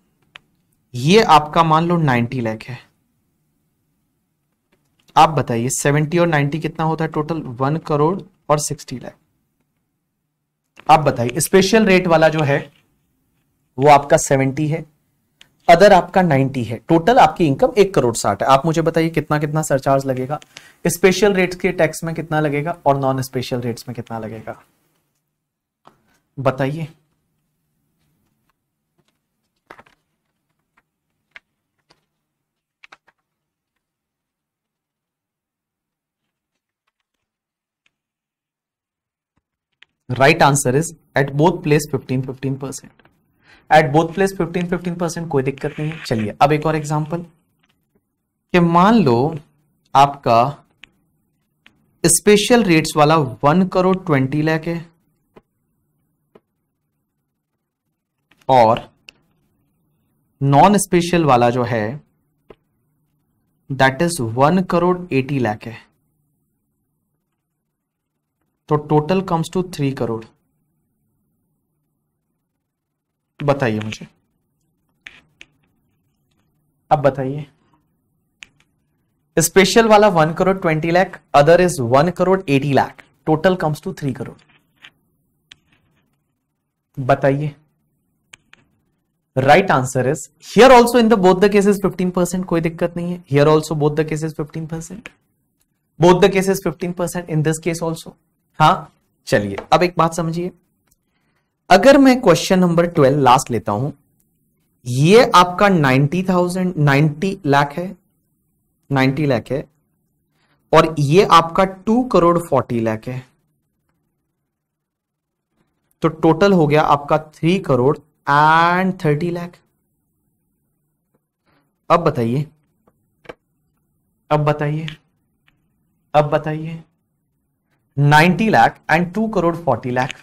ये आपका मान लो 90 लाख है। आप बताइए 70 और 90 कितना होता है टोटल, 1 करोड़ और 60 लाख। आप बताइए स्पेशल रेट वाला जो है वो आपका 70 है, अदर आपका 90 है, टोटल आपकी इनकम 1,60,00,000 है। आप मुझे बताइए कितना कितना सरचार्ज लगेगा, स्पेशल रेट्स के टैक्स में कितना लगेगा और नॉन स्पेशल रेट्स में कितना लगेगा, बताइए। Right answer is at both place 15-15%। At both place 15-15%, कोई दिक्कत नहीं है। चलिए अब एक और एग्जांपल, कि मान लो आपका स्पेशल रेट्स वाला 1,20,00,000 है और नॉन स्पेशल वाला जो है दैट इज 1,80,00,000 है, तो टोटल कम्स टू 3 करोड़। बताइए मुझे, अब बताइए। स्पेशल वाला 1,20,00,000, other is 1,80,00,000, total comes to 3 crore. बताइए। Right answer is here also in the both the cases 15%, कोई दिक्कत नहीं है। Here also both the cases 15%, both the cases 15%, in this case also. हाँ चलिए अब एक बात समझिए, अगर मैं क्वेश्चन नंबर 12 लास्ट लेता हूं, ये आपका 90 लाख है, 90 लाख है, और ये आपका 2,40,00,000 है, तो टोटल हो गया आपका 3,30,00,000। अब बताइए, अब बताइए, अब बताइए, 90 लाख एंड 2,40,00,000।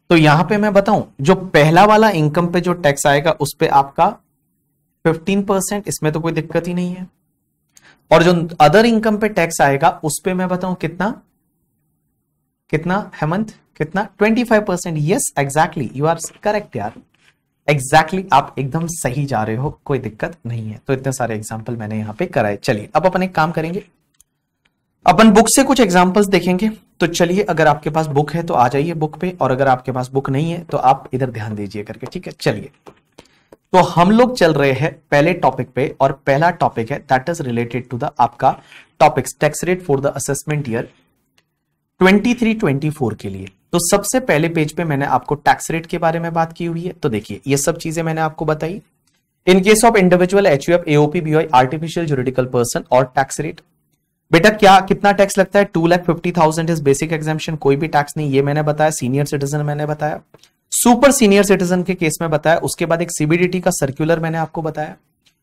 तो यहां पे मैं बताऊं, जो पहला वाला इनकम पे जो टैक्स आएगा उस पे आपका 15%, इसमें तो कोई दिक्कत ही नहीं है। और जो अदर इनकम पे टैक्स आएगा उस पे मैं बताऊं कितना, कितना हेमंत, कितना 25%। Yes exactly, you are correct यार, एग्जैक्टली आप एकदम सही जा रहे हो, कोई दिक्कत नहीं है। तो इतने सारे एग्जाम्पल मैंने यहां पे कराए। चलिए अब अपन एक काम करेंगे, अपन बुक से कुछ एग्जांपल्स देखेंगे। तो चलिए अगर आपके पास बुक है तो आ जाइए बुक पे, और अगर आपके पास बुक नहीं है तो आप इधर ध्यान दीजिए करके, ठीक है। चलिए तो हम लोग चल रहे हैं पहले टॉपिक पे, और पहला टॉपिक है that is related to the आपका topics tax rate for the assessment year 23-24 के लिए। तो सबसे पहले पेज पे मैंने आपको टैक्स रेट के बारे में बात की हुई है। तो देखिए ये सब चीजें मैंने आपको बताई। इन case of individual, HUF, AOP, BOI, artificial juridical person और टैक्स रेट, बेटा क्या कितना टैक्स लगता है, 2,50,000 इज बेसिक एग्जाम्पशन, कोई भी टैक्स नहीं, ये मैंने बताया। सीनियर सिटीजन मैंने बताया, सुपर सीनियर सिटीजन के केस में बताया। उसके बाद एक सीबीडीटी का सर्कुलर मैंने आपको बताया,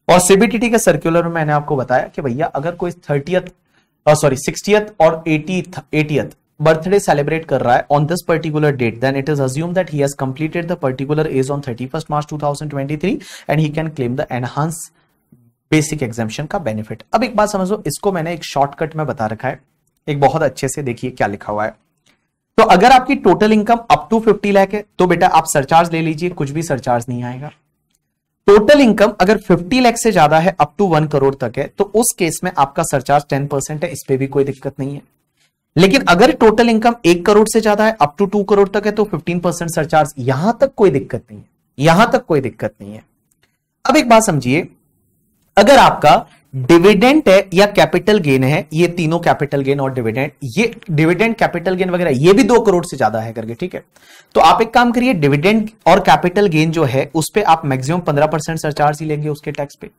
और सीबीडीटी के सर्कुलर में मैंने आपको बताया कि भैया अगर कोई 60th और 80th बर्थडे सेलिब्रेट कर रहा है on this particular date, then it is assume that he has completed the particular age on 31st March 2023 and he can claim the enhance basic exemption का बेनिफिट। अब एक बात समझो, इसको मैंने एक शॉर्टकट में बता रखा है, एक बहुत अच्छे से देखिए क्या लिखा हुआ है। तो अगर आपकी total income up to 50 lakh है तो बेटा आप सरचार्ज ले लीजिए, कुछ भी सरचार्ज नहीं आएगा। टोटल इनकम अगर 50 लाख से ज्यादा है, अप टू 1 करोड़ तक है, तो उस केस में आपका सरचार्ज 10% है, इस पे भी कोई दिक्कत नहीं है। लेकिन अगर टोटल इनकम 1 करोड़ से ज्यादा है, अप टू 2 करोड़ तक है, तो 15% सरचार्ज, यहां तक कोई दिक्कत नहीं है, यहां तक कोई दिक्कत नहीं है। अब एक बात समझिए, अगर आपका डिविडेंड है या कैपिटल गेन है, ये तीनों कैपिटल गेन और डिविडेंड, ये डिविडेंड कैपिटल गेन वगैरह ये भी 2 करोड़ से ज्यादा है करके, ठीक है। तो आप एक काम करिए, डिविडेंड और कैपिटल गेन जो है उस पे आप मैक्सिमम 15% सरचार्ज ही लेंगे उसके टैक्स पे।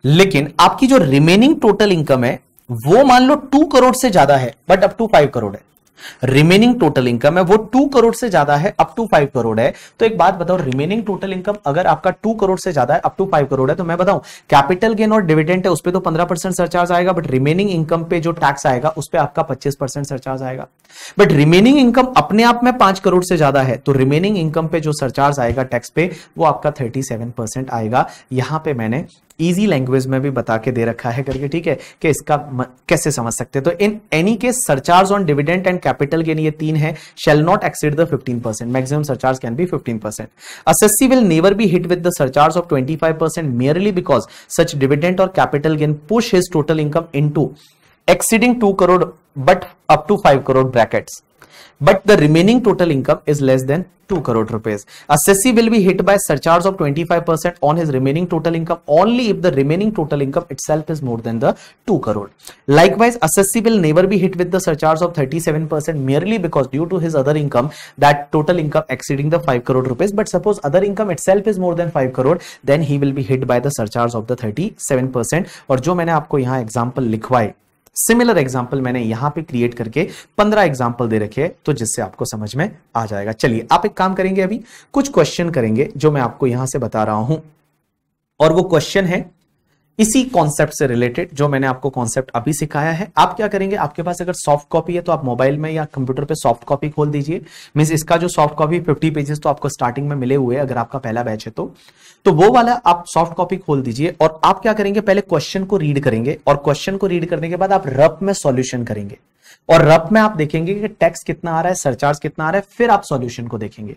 लेकिन आपकी जो रिमेनिंग टोटल इनकम है वो मान लो 2 करोड़ से ज्यादा है बट अप टू 5 करोड़ है, रिमेनिंग टोटल इनकम है वो 2 करोड़ से ज्यादा है, अप टू 5 करोड़ है। तो एक बात बताओ, रिमेनिंग टोटल इनकम अगर आपका 2 करोड़ से ज्यादा है, अप टू 5 करोड़ है, तो मैं बताऊं कैपिटल गेन और डिविडेंड है उस पे तो 15% सरचार्ज आएगा, बट रिमेनिंग इनकम पे जो टैक्स आएगा उस पे आपका 25% सरचार्ज आएगा। बट रिमेनिंग इनकम अपने आप में 5 करोड़ से ज्यादा है, तो रिमेनिंग इनकम पे जो सरचार्ज आएगा टैक्स पे वो आपका 37% आएगा। यहां पे मैंने इजी लैंग्वेज में भी बता के दे रखा है करके, ठीक है, कि इसका कैसे समझ सकते हैं। तो in any case surcharge on dividend and capital gain, ये तीन है, shall not exceed the 15%, maximum surcharge can be 15%। assessee will never be hit with the surcharge of 25% merely because such dividend or capital gain push his total income into exceeding 2 crore but up to 5 crore brackets। but the remaining total income is less than 2 crore rupees. Assessee will be hit by surcharge of 25% on his remaining total income only if the remaining total income itself is more than the 2 crore. Likewise, assessee will never be hit with the surcharge of 37% merely because due to his other income that total income exceeding the 5 crore rupees. But suppose other income itself is more than 5 crore, then he will be hit by the surcharge of the 37%. और जो मैंने आपको यहाँ example लिखवाए, similar example मैंने यहां पे create करके 15 एग्जाम्पल दे रखे, तो जिससे आपको समझ में आ जाएगा। चलिए आप एक काम करेंगे, अभी कुछ क्वेश्चन करेंगे जो मैं आपको यहां से बता रहा हूं, और वो क्वेश्चन है इसी कॉन्सेप्ट से रिलेटेड जो मैंने आपको कॉन्सेप्ट अभी सिखाया है। आप क्या करेंगे, आपके पास अगर सॉफ्ट कॉपी है तो आप मोबाइल में या कंप्यूटर पे सॉफ्ट कॉपी खोल दीजिए। मींस इसका जो सॉफ्ट कॉपी 50 पेजेस तो आपको स्टार्टिंग में मिले हुए, अगर आपका पहला बैच है तो वो वाला आप सॉफ्ट कॉपी खोल दीजिए, और आप क्या करेंगे, पहले क्वेश्चन को रीड करेंगे, और क्वेश्चन को रीड करने के बाद आप रफ में सॉल्यूशन करेंगे, और रफ में आप देखेंगे कि टैक्स कितना आ रहा है, सरचार्ज कितना आ रहा है, फिर आप सॉल्यूशन को देखेंगे।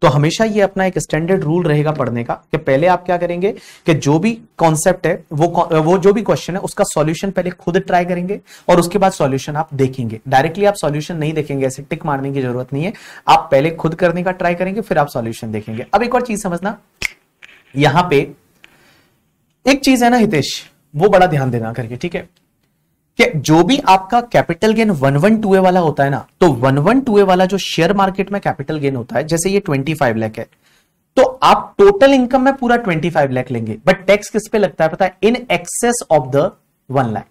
तो हमेशा ये अपना एक स्टैंडर्ड रूल रहेगा पढ़ने का कि पहले आप क्या करेंगे कि जो भी कॉन्सेप्ट है वो जो भी क्वेश्चन है उसका सॉल्यूशन पहले खुद ट्राई करेंगे, और उसके बाद सॉल्यूशन आप देखेंगे। डायरेक्टली आप सॉल्यूशन नहीं देखेंगे, ऐसे टिक मारने की जरूरत नहीं है, आप पहले खुद करने का ट्राई करेंगे, फिर आप सॉल्यूशन देखेंगे। अब एक और चीज समझना, यहां पे एक चीज है ना हितेश, वो बड़ा ध्यान देना करके, ठीक है, कि जो भी आपका कैपिटल गेन 112A वाला होता है ना, तो 112A वाला जो शेयर मार्केट में कैपिटल गेन होता है, जैसे ये 25 लाख है, तो आप टोटल इनकम में पूरा 25 लाख लेंगे, बट टैक्स किस पे लगता है पता है, इन excess of the 1 lakh.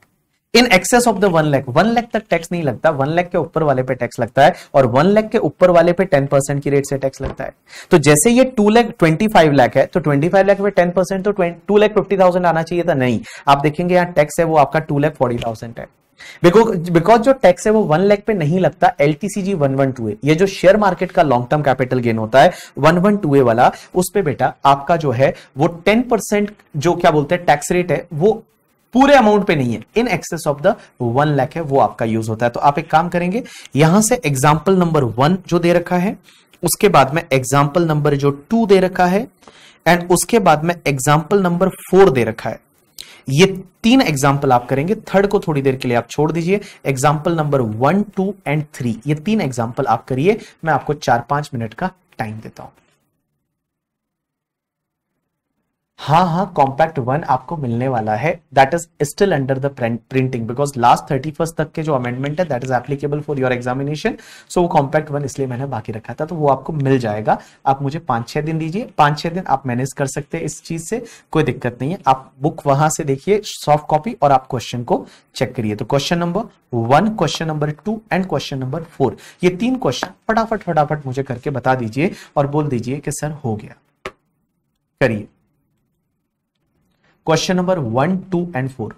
In excess of the 1 lakh, 1 lakh तक टैक्स नहीं लगता, 1 लाख के ऊपर वाले पे टैक्स लगता है, और 1 लाख के ऊपर वाले पे 10% की रेट से टैक्स लगता है। तो जैसे ये 25 लाख है, तो 25 लाख पे 10%, तो 2,50,000 आना चाहिए था, नहीं। आप देखेंगे यहाँ टैक्स है वो आपका 2,40,000 है, बिकॉज जो टैक्स है वो 1 लाख पे नहीं लगता। LTCG 112A, ये जो शेयर मार्केट का लॉन्ग टर्म कैपिटल गेन होता है 112A वाला, उस पे बेटा आपका जो है वो 10% जो क्या बोलते हैं टैक्स रेट है, वो पूरे अमाउंट पे नहीं है, इन एक्सेस ऑफ द 1 लाख है, वो आपका यूज होता है। तो आप एक काम करेंगे, यहां से एग्जाम्पल नंबर 1 जो दे रखा है, उसके बाद में एग्जाम्पल नंबर जो 2 दे रखा है, एंड उसके बाद में एग्जाम्पल नंबर 4 दे रखा है। ये 3 एग्जाम्पल आप करेंगे, थर्ड को थोड़ी देर के लिए आप छोड़ दीजिए। एग्जाम्पल नंबर 1, 2 एंड 3, ये 3 एग्जाम्पल आप करिए, मैं आपको 4-5 मिनट का टाइम देता हूं। हाँ हाँ, कॉम्पैक्ट 1 आपको मिलने वाला है, that is still under the printing, because last 31st तक के जो अमेंडमेंट है that is applicable for your examination. So वो कॉम्पैक्ट 1 इसलिए मैंने बाकी रखा था, तो वो आपको मिल जाएगा। आप मुझे 5-6 दिन दीजिए, 5-6 दिन आप मैनेज कर सकते हैं इस चीज से, कोई दिक्कत नहीं है। आप बुक वहां से देखिए सॉफ्ट कॉपी, और आप क्वेश्चन को चेक करिए। तो question number 1, question number 2 and question number 4, ये 3 क्वेश्चन फटाफट फटाफट मुझे करके बता दीजिए, और बोल दीजिए कि सर हो गया। करिए question number 1, 2 and 4।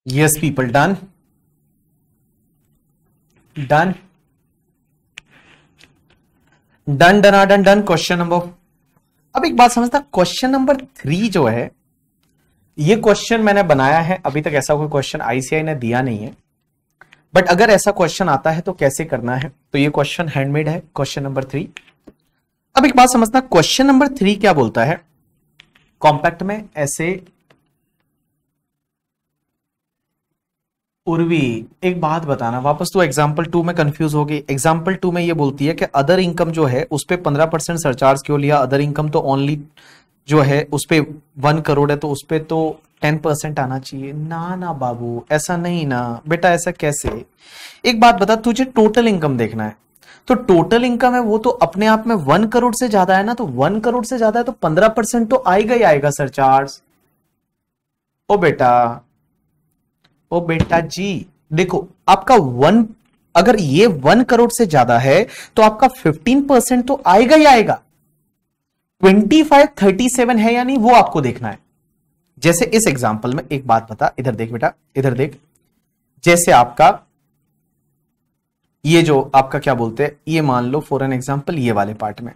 Yes people, done done done done done done. Question number, अब एक बात समझता, क्वेश्चन नंबर 3 जो है, ये क्वेश्चन मैंने बनाया है, अभी तक ऐसा कोई क्वेश्चन आईसीआई ने दिया नहीं है, बट अगर ऐसा क्वेश्चन आता है तो कैसे करना है, तो ये क्वेश्चन हैंडमेड है, क्वेश्चन नंबर 3। अब एक बात समझना, क्वेश्चन नंबर 3 क्या बोलता है, कॉम्पैक्ट में ऐसे, उर्वी एक बात बताना वापस, तो एग्जाम्पल 2 में कंफ्यूज हो गई। एग्जाम्पल 2 में ये बोलती है कि अदर इनकम जो है उस पे 15% सरचार्ज क्यों लिया, अदर इनकम तो ओनली जो है उस पे 1 करोड़ है तो उस पे तो 10% आना चाहिए। ना ना बाबू, ऐसा नहीं ना बेटा, ऐसा कैसे? एक बात बता, तुझे टोटल इनकम देखना है, तो टोटल इनकम है वो तो अपने आप में 1 करोड़ से ज्यादा है ना, तो 1 करोड़ से ज्यादा है तो 15% तो आएगा ही आएगा सरचार्ज। ओ बेटा जी देखो, आपका 1, अगर ये 1 करोड़ से ज्यादा है तो आपका 15% तो आएगा ही आएगा। 25, 37 है या नहीं, वो आपको देखना है। जैसे इस एग्जांपल में एक बात बता, इधर देख बेटा, इधर देख, जैसे आपका ये जो आपका क्या बोलते हैं, ये मान लो फॉर एन एग्जांपल ये वाले पार्ट में,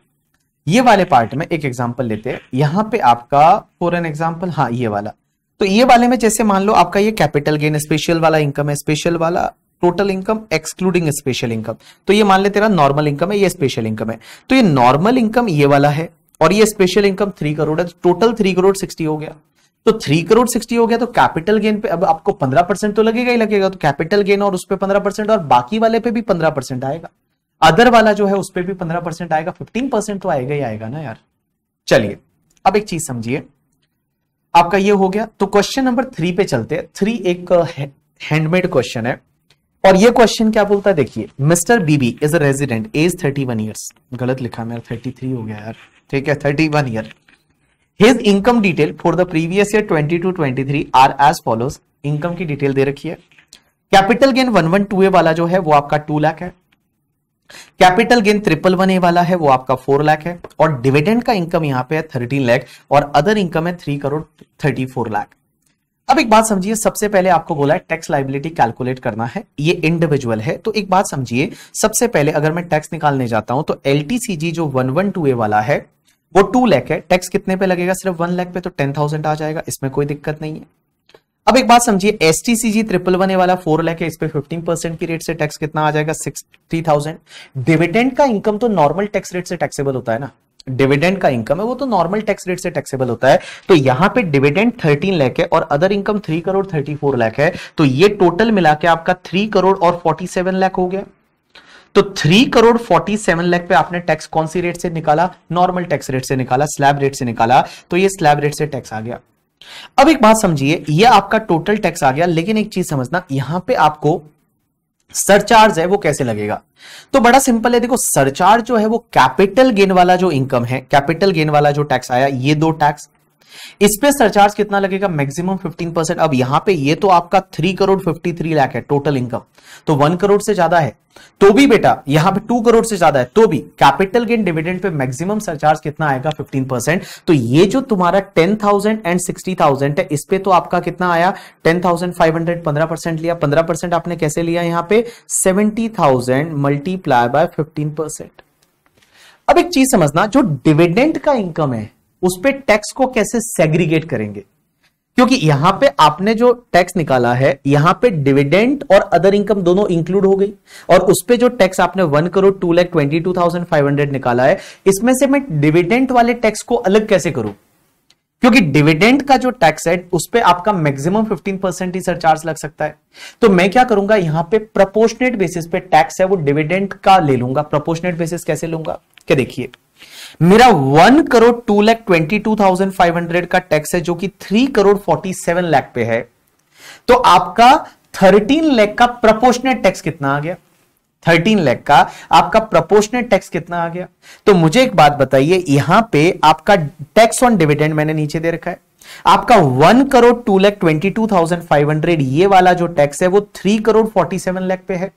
ये वाले पार्ट में एक एग्जांपल लेते हैं, यहां पे आपका फॉर एन एग्जांपल, हाँ ये वाला, तो ये वाले में जैसे मान लो आपका ये कैपिटल गेन स्पेशल वाला इनकम है, स्पेशल वाला total income excluding special income, तो ये मान ले तेरा नॉर्मल इनकम है, ये स्पेशल इनकम है, तो ये नॉर्मल इनकम ये वाला है और ये स्पेशल इनकम 3 करोड़ है, टोटल 3 करोड़ 60 हो गया। तो 3 करोड़ 60 हो गया, तो कैपिटल गेन पे अब आपको 15% तो लगेगा ही लगेगा, तो कैपिटल गेन और उस पे 15% और बाकी वाले पे भी 15% आएगा, अदर वाला जो है उस पे भी 15% आएगा, 15% तो आएगा ही आएगा ना यार। चलिए अब एक चीज समझिए, आपका ये हो गया, तो क्वेश्चन नंबर 3 पे चलते हैं। 3 एक हैंडमेड क्वेश्चन है और ये क्वेश्चन क्या बोलता है, देखिए, mister BB is a resident, age 31 years, गलत लिखा मेरा, 33 हो गया यार, ठीक है, 31 year. His income detail for the previous year 22-23 are as follows, income की डिटेल दे रखी है। कैपिटल गेन 112A वाला जो है वो आपका 2 लाख है, कैपिटल गेन 111A वाला है वो आपका 4 लाख है, और डिविडेंड का इनकम यहां पे है 13 लाख, और अदर इनकम है 3 करोड़ 34 लाख। अब एक बात समझिए, सबसे पहले आपको बोला है टैक्स लायबिलिटी कैलकुलेट करना है, ये इंडिविजुअल है, तो एक बात समझिए, सबसे पहले अगर मैं टैक्स निकालने जाता हूं तो एलटीसीजी जो 112A वाला है वो 2 लाख है, टैक्स कितने पे लगेगा, सिर्फ 1 लाख पे, तो 10,000 आ जाएगा, इसमें कोई दिक्कत नहीं है। अब एक बात समझिए, एसटीसीजी 111A वाला 4 लाख है, इस पे 15% की रेट से टैक्स कितना आ जाएगा, 60,000। डिविडेंड का इनकम तो नॉर्मल टैक्स रेट से टैक्सेबल होता है ना, डिविडेंड का इनकम है वो तो नॉर्मल टैक्स रेट से टैक्सेबल होता है, तो यहां पे डिविडेंड 13 लाख है और अदर इनकम 3 करोड़ 34 लाख है, तो ये टोटल मिला के आपका 3 करोड़ और 47 लाख हो गया। तो 3 करोड़ 47 लाख पे आपने टैक्स कौन सी रेट से निकाला, नॉर्मल टैक्स रेट से निकाला, स्लैब रेट से निकाला, तो ये स्लैब रेट से टैक्स आ गया। अब एक बात समझिए, ये आपका टोटल टैक्स आ गया, लेकिन एक चीज समझना, यहां पे आपको सरचार्ज है वो कैसे लगेगा, तो बड़ा सिंपल है, देखो सरचार्ज जो है वो कैपिटल गेन वाला जो इनकम है, कैपिटल गेन वाला जो टैक्स आया, ये 2 टैक्स, इस पे सरचार्ज कितना लगेगा, मैक्सिमम 15%। अब यहां पे ये तो आपका 3 करोड़ 53 लाख है टोटल इनकम, तो 1 करोड़ से ज्यादा है, तो भी बेटा यहां पे 2 करोड़ से ज्यादा है, तो भी कैपिटल गेन डिविडेंड पे मैक्सिमम सरचार्ज कितना आएगा, 15%। तो ये जो तुम्हारा 10,000 एंड 60,000 है, इस पे तो आपका कितना आया, 10,500, 15% लिया, 15% आपने कैसे लिया, यहां पे 70,000 मल्टीप्लाई बाय 15%। अब एक चीज समझना, जो डिविडेंड का इनकम है उस पे टैक्स को कैसे सेग्रीगेट करेंगे, क्योंकि यहां पे आपने जो टैक्स निकाला है, यहां पे डिविडेंड और अदर इनकम दोनों इंक्लूड हो गई, और उस पे जो टैक्स आपने 1 करोड़ 2,22,500 निकाला है, इसमें से मैं डिविडेंड वाले टैक्स को अलग कैसे करूं, क्योंकि डिविडेंड का जो टैक्स है उस पे आपका मैक्सिमम 15% ही सरचार्ज लग सकता है। तो मैं क्या करूंगा, यहां पे प्रोपोर्शनेट बेसिस पे टैक्स है वो डिविडेंड का ले लूंगा। प्रोपोर्शनेट बेसिस कैसे लूंगा, क्या देखिए, मेरा 1 करोड़ 2,22,500 का टैक्स है जो कि 3 करोड़ 47 लाख पे है, तो आपका 13 लाख का प्रोपोर्शनेट टैक्स कितना आ गया, 13 लाख का आपका प्रोपोर्शनेट टैक्स कितना आ गया। तो मुझे एक बात बताइए, यहां पे आपका टैक्स ऑन डिविडेंड मैंने नीचे दे रखा है, आपका 1 करोड़ 2,22,500 ये वाला जो टैक्स है वो 3 करोड़ 47 लाख पे है,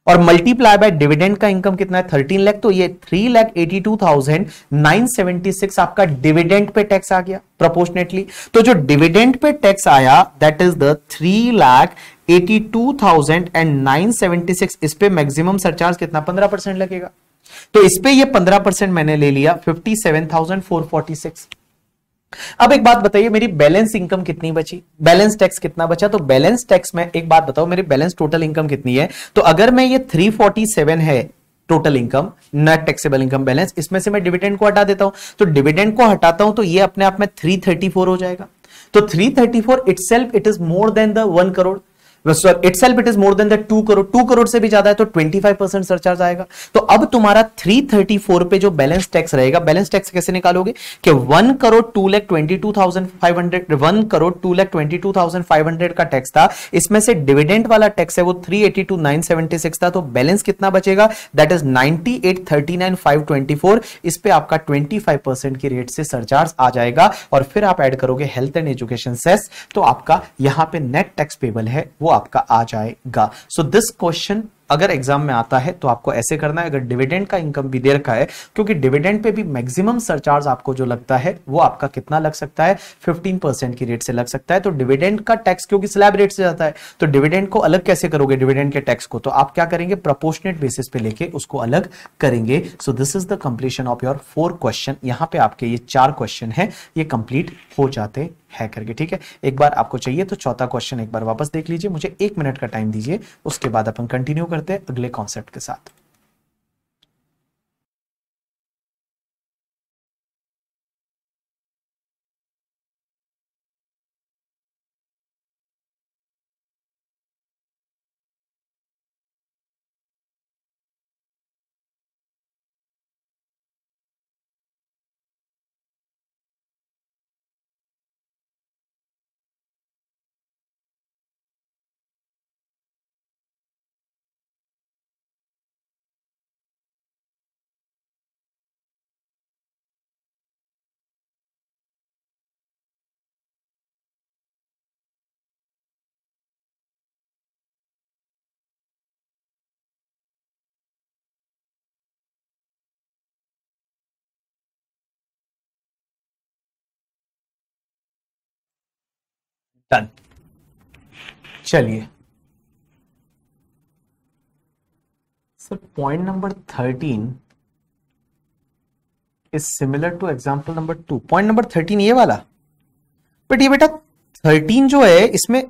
और मल्टीप्लाई बाय डिविडेंड का इनकम कितना है 13 लाख, तो ये 3,82,976 आपका डिविडेंड पे टैक्स आ गया प्रोपोर्शनेटली। तो जो डिविडेंड पे टैक्स आया दैट इज द 3,82,976, इस पे मैक्सिमम सरचार्ज कितना 15% लगेगा। तो इस पे ये 15% मैंने ले लिया 57,446। अब एक बात बताइए, मेरी बैलेंस इनकम कितनी बची, बैलेंस टैक्स कितना बचा। तो बैलेंस टैक्स में एक बात बताओ, मेरी बैलेंस टोटल इनकम कितनी है। तो अगर मैं ये 347 है total income, net taxable income balance, इसमें से मैं डिविडेंड को हटा देता हूं, तो डिविडेंड को हटाता हूं तो ये अपने आप में 334 हो जाएगा। तो 334 itself it is more then the 1 crore, itself it is more then the 2 crore, 2 crore से भी ज्यादा है तो 25% सरचार्ज आएगा। तो अब तुम्हारा 334 पे जो बैलेंस टैक्स रहेगा, बैलेंस टैक्स कैसे निकालोगे कि 1 करोड़ 2,22,500, 1 करोड़ 2,22,500 का टैक्स था, इसमें से डिविडेंड वाला टैक्स है वो 382,976 था, तो बैलेंस कितना बचेगा दैट इज 98,39,524। इस पे आपका 25% की रेट से सरचार्ज आ जाएगा और फिर आप ऐड करोगे हेल्थ एंड एजुकेशन सेस, तो आपका यहां पे नेट टैक्स पेबल है वो आपका आ जाएगा। सो दिस क्वेश्चन अगर एग्जाम में आता है तो आपको ऐसे करना है, अगर डिविडेंड का इनकम भी दे रखा है, क्योंकि डिविडेंड पे भी मैक्सिमम सरचार्ज आपको जो लगता है वो आपका कितना लग सकता है 15% की रेट से लग सकता है। तो डिविडेंड का टैक्स क्योंकि स्लैब रेट से जाता है, तो डिविडेंड को अलग कैसे करोगे, डिविडेंड के टैक्स को तो आप क्या करेंगे प्रोपोर्शनेट बेसिस पे लेके उसको अलग करेंगे। So this is the completion of your 4 question. यहां पे आपके ये 4 क्वेश्चन है ये कंप्लीट हो जाते है करके, ठीक है। एक बार आपको चाहिए तो चौथा क्वेश्चन एक बार वापस देख लीजिए, मुझे 1 मिनट का टाइम दीजिए, उसके बाद अपन कंटिन्यू करते हैं अगले कॉन्सेप्ट के साथ। डन, चलिए sir point number 13 is similar to example number 2। Point number 13 ये वाला, बट ये बेटा 13 जो है इसमें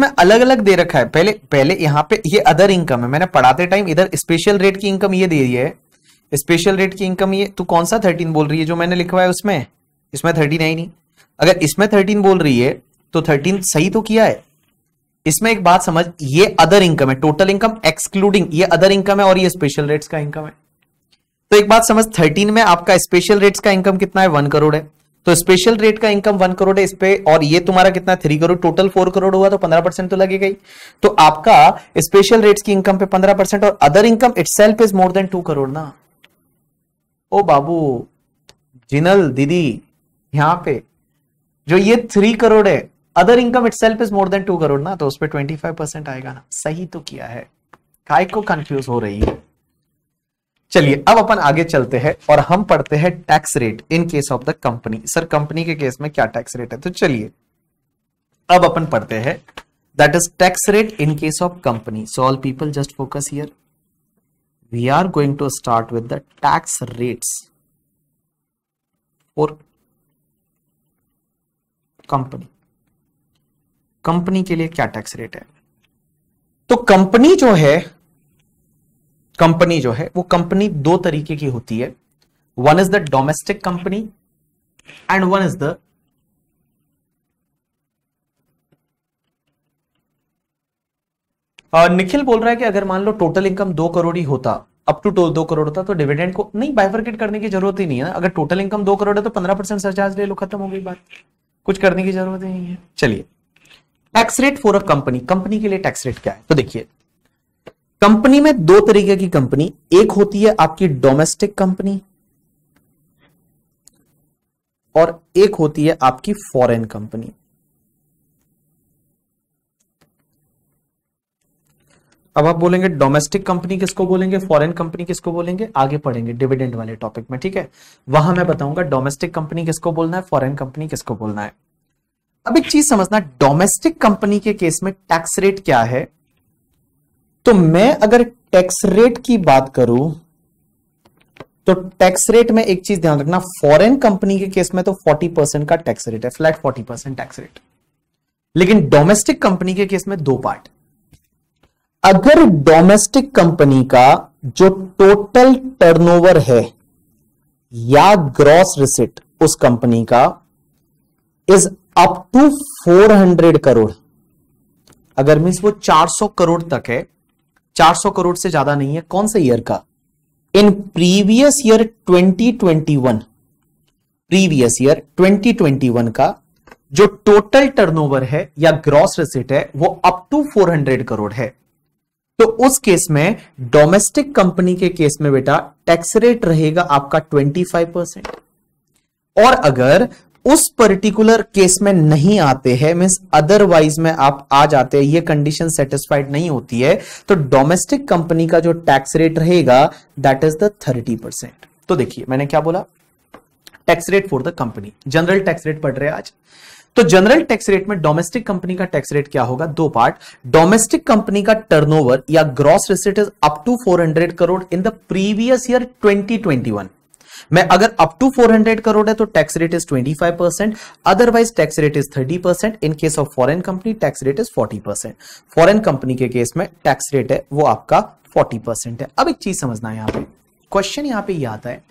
अलग अलग दे रखा है। पहले यहां पे ये अदर इनकम है, मैंने पढ़ाते टाइम इधर स्पेशल रेट की इनकम ये दे दी है, स्पेशल रेट की इनकम ये, तू कौन सा 13 बोल रही है जो मैंने लिखवा है उसमें, इसमें 13 है ही नहीं। अगर इसमें 13 बोल रही है तो 13 सही तो किया है। इसमें एक बात समझ, ये अदर इनकम है, टोटल इनकम एक्सक्लूडिंग ये अदर इनकम है और ये स्पेशल रेट्स का इनकम है। तो एक बात समझ, 13 में आपका स्पेशल रेट्स का इनकम कितना है 1 करोड़ है, तो स्पेशल रेट का इनकम 1 करोड़ है इस पे, और ये तुम्हारा कितना 3 करोड़, टोटल 4 करोड़ हुआ तो 15% तो लगेगा ही। तो आपका स्पेशल रेट्स की इनकम पे 15% और other income itself is more than 2 crore ना। ओ बाबू जिनल दीदी, यहां पे जो ये 3 करोड़ है other income itself is more than 2 crore ना, तो उस पे 25% आएगा ना। सही तो किया है, काय को कंफ्यूज हो रही है। चलिए अब अपन आगे चलते हैं और हम पढ़ते हैं tax rate in case of the company. Sir company के केस में क्या टैक्स रेट है, तो चलिए अब अपन पढ़ते हैं that is tax rate in case of company. So all people just focus here, we are going to start with the tax rates for company. Company के लिए क्या टैक्स रेट है, तो कंपनी जो है वो कंपनी 2 तरीके की होती है, one is the domestic company and one is the Nikhil बोल रहा है कि अगर मान लो टोटल इनकम 2 करोड़ ही होता, अप टू 2 करोड़ होता, तो डिविडेंड को नहीं बाइफरकेट करने की जरूरत ही नहीं है ना। अगर टोटल इनकम 2 करोड़ है तो 15% सरचार्ज ले लो, खत्म हो गई बात, कुछ करने की जरूरत ही नहीं है। चलिए tax rate for a company, company के लिए टैक्स रेट क्या है, तो देखिए कंपनी में 2 तरीके की कंपनी, एक होती है आपकी डोमेस्टिक कंपनी और एक होती है आपकी फॉरेन कंपनी। अब आप बोलेंगे डोमेस्टिक कंपनी किसको बोलेंगे, फॉरेन कंपनी किसको बोलेंगे, आगे पढ़ेंगे डिविडेंड वाले टॉपिक में, ठीक है, वहां मैं बताऊंगा डोमेस्टिक कंपनी किसको बोलना है, फॉरेन कंपनी किसको बोलना है। अब एक चीज समझना, डोमेस्टिक कंपनी के केस में टैक्स रेट क्या है। तो मैं अगर टैक्स रेट की बात करूं तो टैक्स रेट में एक चीज ध्यान रखना, फॉरेन कंपनी के केस में तो 40% का टैक्स रेट है, फ्लैट 40% टैक्स रेट। लेकिन डोमेस्टिक कंपनी के केस में दो पार्ट। अगर डोमेस्टिक कंपनी का जो टोटल टर्नओवर है या ग्रॉस रिसिट उस कंपनी का इज अप टू 400 करोड़, अगर मींस वो 400 करोड़ तक है, 400 करोड़ से ज्यादा नहीं है, कौन से ईयर का, in previous year 2021, previous year 2021 का जो टोटल टर्नओवर है या ग्रॉस रिसिट है वो अप टू 400 करोड़ है, तो उस केस में डोमेस्टिक कंपनी के केस में बेटा टैक्स रेट रहेगा आपका 25%। और अगर उस पर्टिकुलर केस में नहीं आते हैं, मींस अदरवाइज में आप आ जाते हैं, ये कंडीशन सेटिस्फाइड नहीं होती है, तो डोमेस्टिक कंपनी का जो टैक्स रेट रहेगा दैट इज द 30%। तो देखिए मैंने क्या बोला, tax rate for the company, general tax rate पढ़ रहे हैं आज। तो जनरल टैक्स रेट में डोमेस्टिक कंपनी का टैक्स रेट क्या होगा, दो पार्ट, डोमेस्टिक कंपनी का टर्नओवर या gross receipt is up to 400 crore in the previous year 2021 में, अगर अप टू 400 करोड़ है तो tax rate is 25%, otherwise tax rate is 30%। In case of foreign company tax rate is 40%। Foreign company के case में tax rate है वो आपका 40% है। अब एक चीज समझना है, यहां पे क्वेश्चन यहां पे ये आता है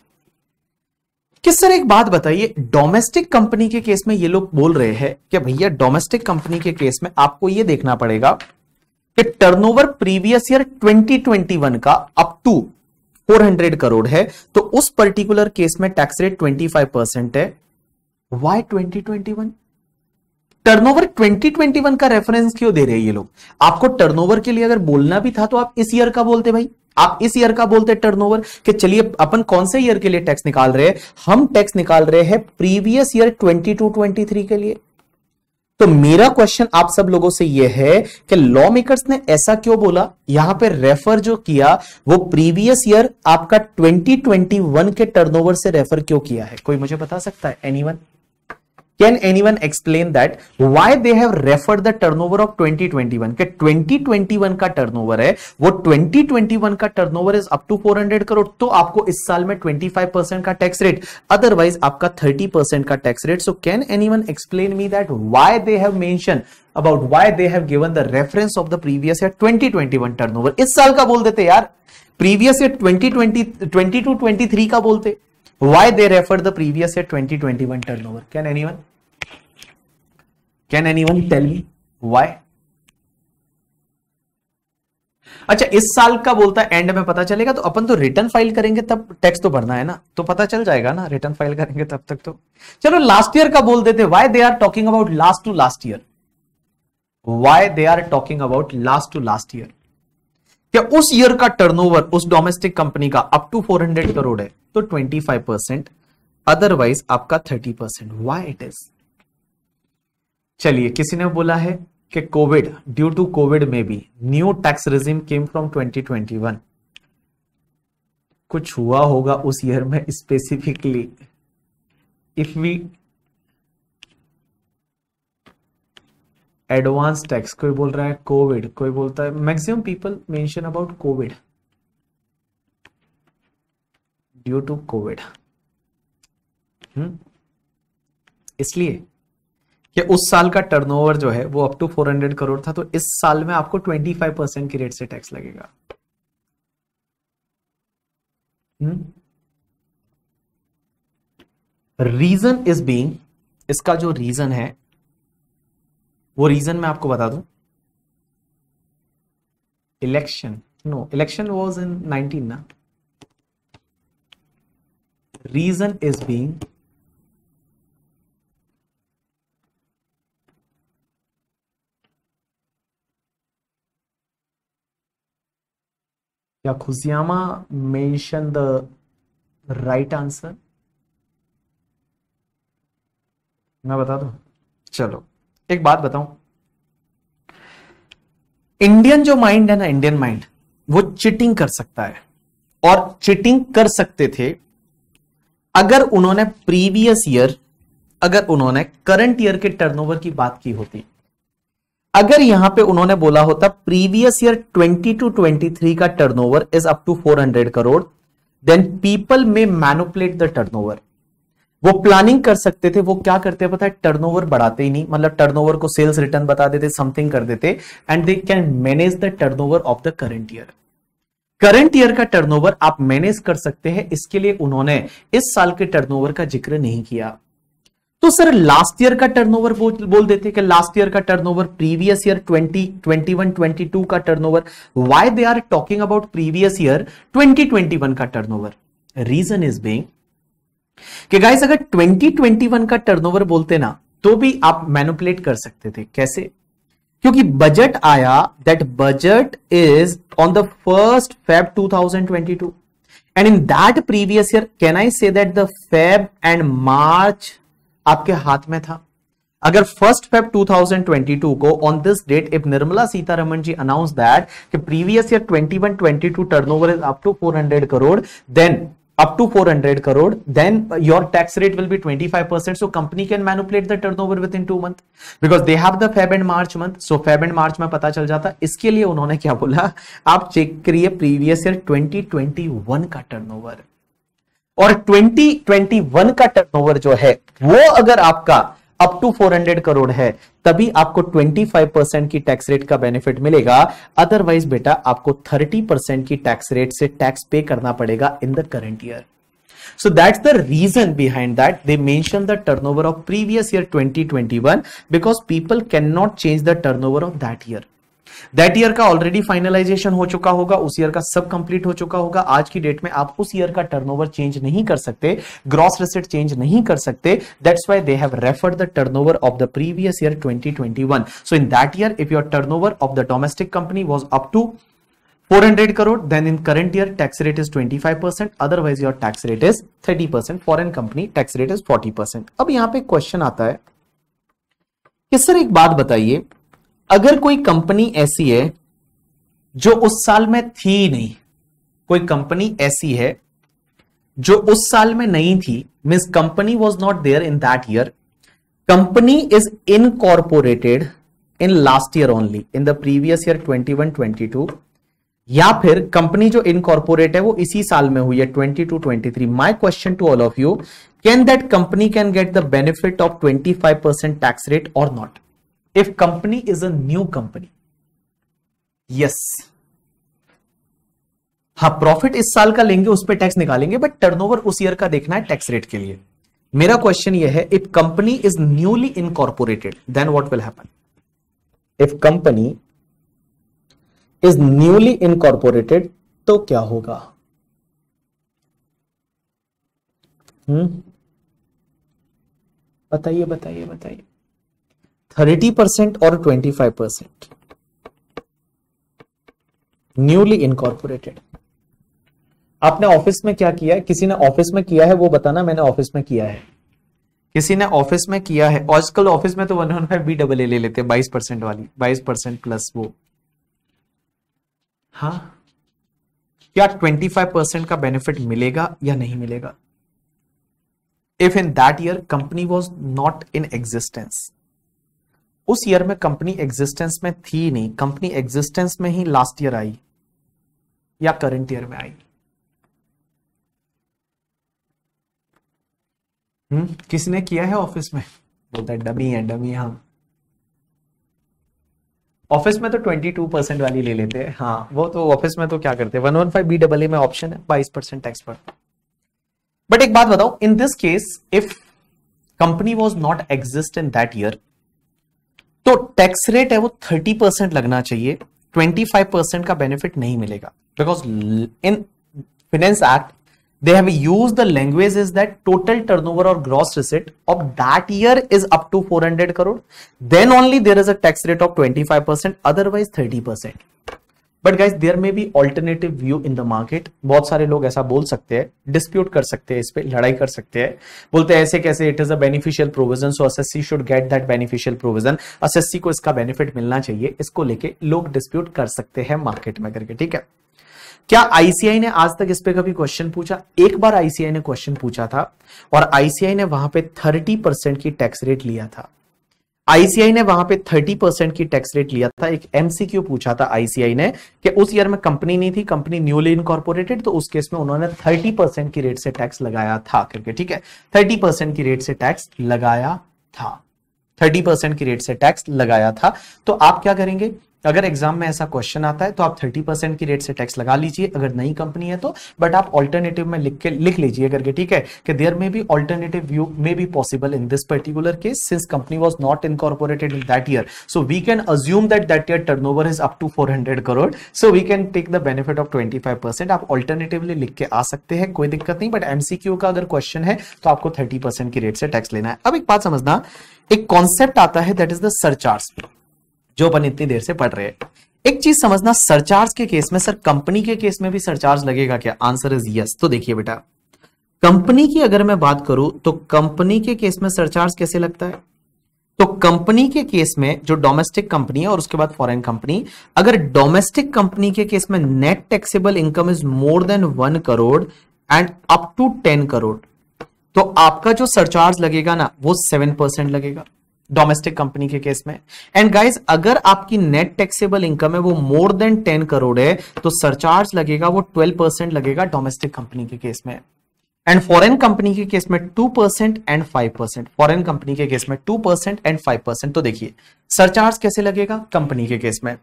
कि सर एक बात बताइए, डोमेस्टिक कंपनी के केस में ये लोग बोल रहे हैं कि भैया डोमेस्टिक कंपनी के केस में आपको ये देखना पड़ेगा कि टर्नओवर प्रीवियस ईयर 2021 का अप टू 400 करोड़ है, तो उस पर्टिकुलर केस में टैक्स रेट 25% है। वाई 2021? टर्नओवर 2021 का रेफरेंस क्यों दे रहे हैं ये लोग? आपको टर्नओवर के लिए अगर बोलना भी था तो आप इस ईयर का बोलते भाई, आप इस ईयर का बोलते टर्नओवर कि चलिए अपन कौन से ईयर के लिए टैक्स निकाल रहे हैं, हम टैक्स निकाल रहे हैं प्रीवियस ईयर 22-23 के लिए। तो मेरा क्वेश्चन आप सब लोगों से यह है कि लॉ मेकर्स ने ऐसा क्यों बोला, यहां पे रेफर जो किया वो प्रीवियस ईयर आपका 2021 के टर्नओवर से रेफर क्यों किया है, कोई मुझे बता सकता है? Anyone? Can anyone explain that why they have referred the turnover of 2021? कि 2021 का टर्नओवर है वो 2021 का turnover is up to 400 crore, तो आपको इस साल में 25% का टैक्स रेट, अदरवाइज आपका 30% का tax rate. So can anyone explain me that why they have mention about why they have given the reference of the previous year 2021 turnover? इस साल का बोल देते यार, प्रीवियस ईयर 2022-23 का बोलते। Why they refer the previous year 2021 turnover? Can anyone tell me why? अच्छा इस साल का बोलता है, एंड में पता चलेगा तो अपन तो रिटर्न फाइल करेंगे तब टैक्स तो भरना है ना, तो पता चल जाएगा ना, रिटर्न फाइल करेंगे तब तक तो। चलो लास्ट ईयर का बोल देते, why they are talking about last to last year, why they are talking about last to last year? क्या उस ईयर का टर्नओवर उस डोमेस्टिक कंपनी का अप टू 400 करोड़ है तो 25%, अदरवाइज आपका 30%। Why it is? चलिए किसी ने बोला है कि कोविड, ड्यू टू कोविड में भी new tax regime came from 2021। कुछ हुआ होगा उस ईयर में specifically, if we advance tax, कोई बोल रहा है कोविड, कोई बोलता है, maximum people mention about COVID, due to COVID. इसलिए कि उस साल का टर्नओवर जो है वो अप टू 400 करोड़ था, तो इस साल में आपको 25% की रेट से टैक्स लगेगा। रीजन इज बीइंग, इसका जो रीजन है वो रीजन मैं आपको बता दूं, election, no election was in 19 ना। रीजन इज बीइंग क्या खुशियामा मेंशन द राइट आंसर? मैं बता दूं, चलो एक बात बताऊं, इंडियन जो माइंड है ना, इंडियन माइंड, वो चिटिंग कर सकता है, और चिटिंग कर सकते थे अगर उन्होंने प्रीवियस ईयर, अगर उन्होंने करंट ईयर के टर्नओवर की बात की होती। अगर यहां पे उन्होंने बोला होता प्रीवियस ईयर 22-23 का turnover is up to 400 crore, then people may manipulate the turnover. वो प्लानिंग कर सकते थे, वो क्या करते हैं पता है, टर्नओवर बढ़ाते ही नहीं, मतलब टर्नओवर को सेल्स रिटर्न बता देते, समथिंग कर देते, and they can manage the turnover of the current year. Current year का टर्नओवर आप मैनेज कर सकते हैं, इसके लिए उन्होंने इस साल के टर्नओवर का जिक्र नहीं किया। तो सर लास्ट ईयर का टर्नओवर बोल देते कि लास्ट ईयर का टर्नओवर, प्रीवियस ईयर 2021-22 का turnover. Why they are talking about previous year 2021 का टर्नओवर? रीजन इज बीइंग कि गाइस अगर 2021 का टर्नओवर बोलते ना तो भी आप मैनिपुलेट कर सकते थे। कैसे? क्योंकि बजट आया, that budget is on the 1st Feb 2022 and in that previous year can I say that the Feb and March आपके हाथ में था। अगर 1st Feb 2022 को on this date if Nirmala Sitharaman ji announce that कि previous year 21-22 turnover is up to 400 crore, then up to 400 crore, then your tax rate will be 25%. So company can manipulate the turnover within 2 months because they have the Feb and March month. So Feb and March में पता चल जाता। इसके लिए उन्होंने क्या बोला, आप चेक करिए प्रीवियस ईयर 2021 का टर्नओवर, और 2021 का टर्नओवर जो है वो अगर आपका अप टू 400 करोड़ है तभी आपको 25% की टैक्स रेट का बेनिफिट मिलेगा। अदरवाइज बेटा आपको 30% की टैक्स रेट से टैक्स पे करना पड़ेगा in the current year. So that's the reason behind that they mention the turnover of previous year 2021 because people can not change the turnover of that year. That year का already finalization हो चुका होगा, उस year का सब complete हो चुका होगा। आज की डेट में आप उस ईयर का टर्नओवर चेंज नहीं कर सकते, ग्रॉस रिसीट चेंज नहीं कर सकते। That's why they have referred the turnover of the previous year 2021। So in that year if your turnover of the domestic company was up to 400 crore, then in current year tax rate is 25%, otherwise your tax rate is 30%, foreign company tax rate is 40%। अब यहां पे question आता है कि sir एक बात बताइए, अगर कोई कंपनी ऐसी है जो उस साल में थी नहीं, कोई कंपनी ऐसी है जो उस साल में नहीं थी, means company was not there in that year, company is incorporated in last year only, in the previous year 21-22, या फिर कंपनी जो इनकॉर्पोरेट है वो इसी साल में हुई है 22-23। My question to all of you, can that company can get the benefit of 25% tax rate और not? If company is a new company, yes, हाँ प्रॉफिट इस साल का लेंगे, उस पे टैक्स निकालेंगे, बट टर्नओवर उस ईयर का देखना है टैक्स रेट के लिए। मेरा क्वेश्चन ये है, if company is newly incorporated then what will happen? If company is newly incorporated तो क्या होगा? बताइए बताइए बताइए। 30% और 25%, न्यूली इनकॉर्पोरेटेड। आपने ऑफिस में क्या किया है? किसी ने ऑफिस में किया है वो बताना, मैंने ऑफिस में किया है। किसी ने ऑफिस में किया है? आजकल ऑफिस में तो 115 BAA ले लेते हैं, 22% वाली, 22% प्लस वो। हाँ, क्या 25% का बेनिफिट मिलेगा या नहीं मिलेगा? If in that year company was not in existence, उस ईयर में कंपनी एग्जिस्टेंस में थी नहीं, कंपनी एग्जिस्टेंस में ही लास्ट ईयर आई या करंट ईयर में आई? किसने किया है ऑफिस में? बोलता है डमी है, डमी। हाँ, ऑफिस में तो 22% वाली ले लेते हैं। हाँ, वो तो ऑफिस में तो क्या करते हैं, 115 BAA में ऑप्शन है, 22% टैक्स पर। बट एक बात बताओ, इन this case if company was not exist in that year, तो टैक्स रेट है वो 30% लगना चाहिए, 25% का बेनिफिट नहीं मिलेगा। Because in finance act they have used the language is that total turnover or gross receipt of that year is up to 400 crore, then only there is a tax rate of 25%, otherwise 30%. But guys there may be alternative view in the market. बहुत सारे लोग ऐसा बोल सकते हैं, dispute कर सकते हैं, इस पे लड़ाई कर सकते हैं, बोलते हैं ऐसे कैसे, it is a beneficial provision so SSC should get that beneficial provision, SSC को इसका बेनिफिट मिलना चाहिए, इसको लेके लोग डिस्प्यूट कर सकते हैं मार्केट में करके, ठीक है। क्या आईसीआई ने आज तक इस पे कभी क्वेश्चन पूछा? एक बार आईसीआई ने क्वेश्चन पूछा था और आईसीआई ने वहां पे 30% की टैक्स रेट लिया था। आईसीआई ने वहां पे 30% की टैक्स रेट लिया था। एक एमसीक्यू पूछा था आईसीआई ने कि उस ईयर में कंपनी नहीं थी, कंपनी न्यूली इनकॉर्पोरेटेड, तो उस केस में उन्होंने 30% की रेट से टैक्स लगाया था करके, ठीक है। 30% की रेट से टैक्स लगाया था, 30% की रेट से टैक्स लगाया था। तो आप क्या करेंगे, अगर एग्जाम में ऐसा क्वेश्चन आता है तो आप 30% की रेट से टैक्स लगा लीजिए, अगर नई कंपनी है तो, बट आप ऑल्टरनेटिव में लिख लीजिए करके, ठीक है, कि there may be alternative view may be possible in this particular case since company was not incorporated in that year, so we can assume that year turnover is up to 400 crore, so we can take the benefit of 25%। आप alternatively लिख के आ सकते हैं, कोई दिक्कत नहीं, but MCQ का अगर क्वेश्चन है तो आपको 30% की रेट से टैक्स लेना है। अब एक बात समझना, एक कॉन्सेप्ट आता है दैट इज द सरचार्ज, जो अपन इतनी देर से पढ़ रहे हैं। एक चीज समझना, सरचार्ज के केस में, सर कंपनी के केस में भी सरचार्ज लगेगा क्या? Answer is yes. तो देखिए बेटा, कंपनी की अगर मैं बात करूं तो कंपनी के केस में सरचार्ज कैसे लगता है? तो कंपनी के केस में जो डोमेस्टिक कंपनी है और उसके बाद फॉरेन कंपनी, अगर डोमेस्टिक कंपनी के केस में net taxable income is more than 1 crore and up to 10 crore, तो आपका जो सरचार्ज लगेगा ना वो 7% लगेगा डोमेस्टिक कंपनी के केस में। एंड गाइस, अगर आपकी नेट टैक्सेबल इनकम है वो मोर देन 10 करोड़ है तो सरचार्ज लगेगा वो 12% लगेगा डोमेस्टिक कंपनी के केस में। एंड फॉरेन कंपनी के केस में 2% एंड 5%, फॉरेन कंपनी के केस में 2% एंड 5%। तो देखिए सरचार्ज कैसे लगेगा कंपनी के केस में।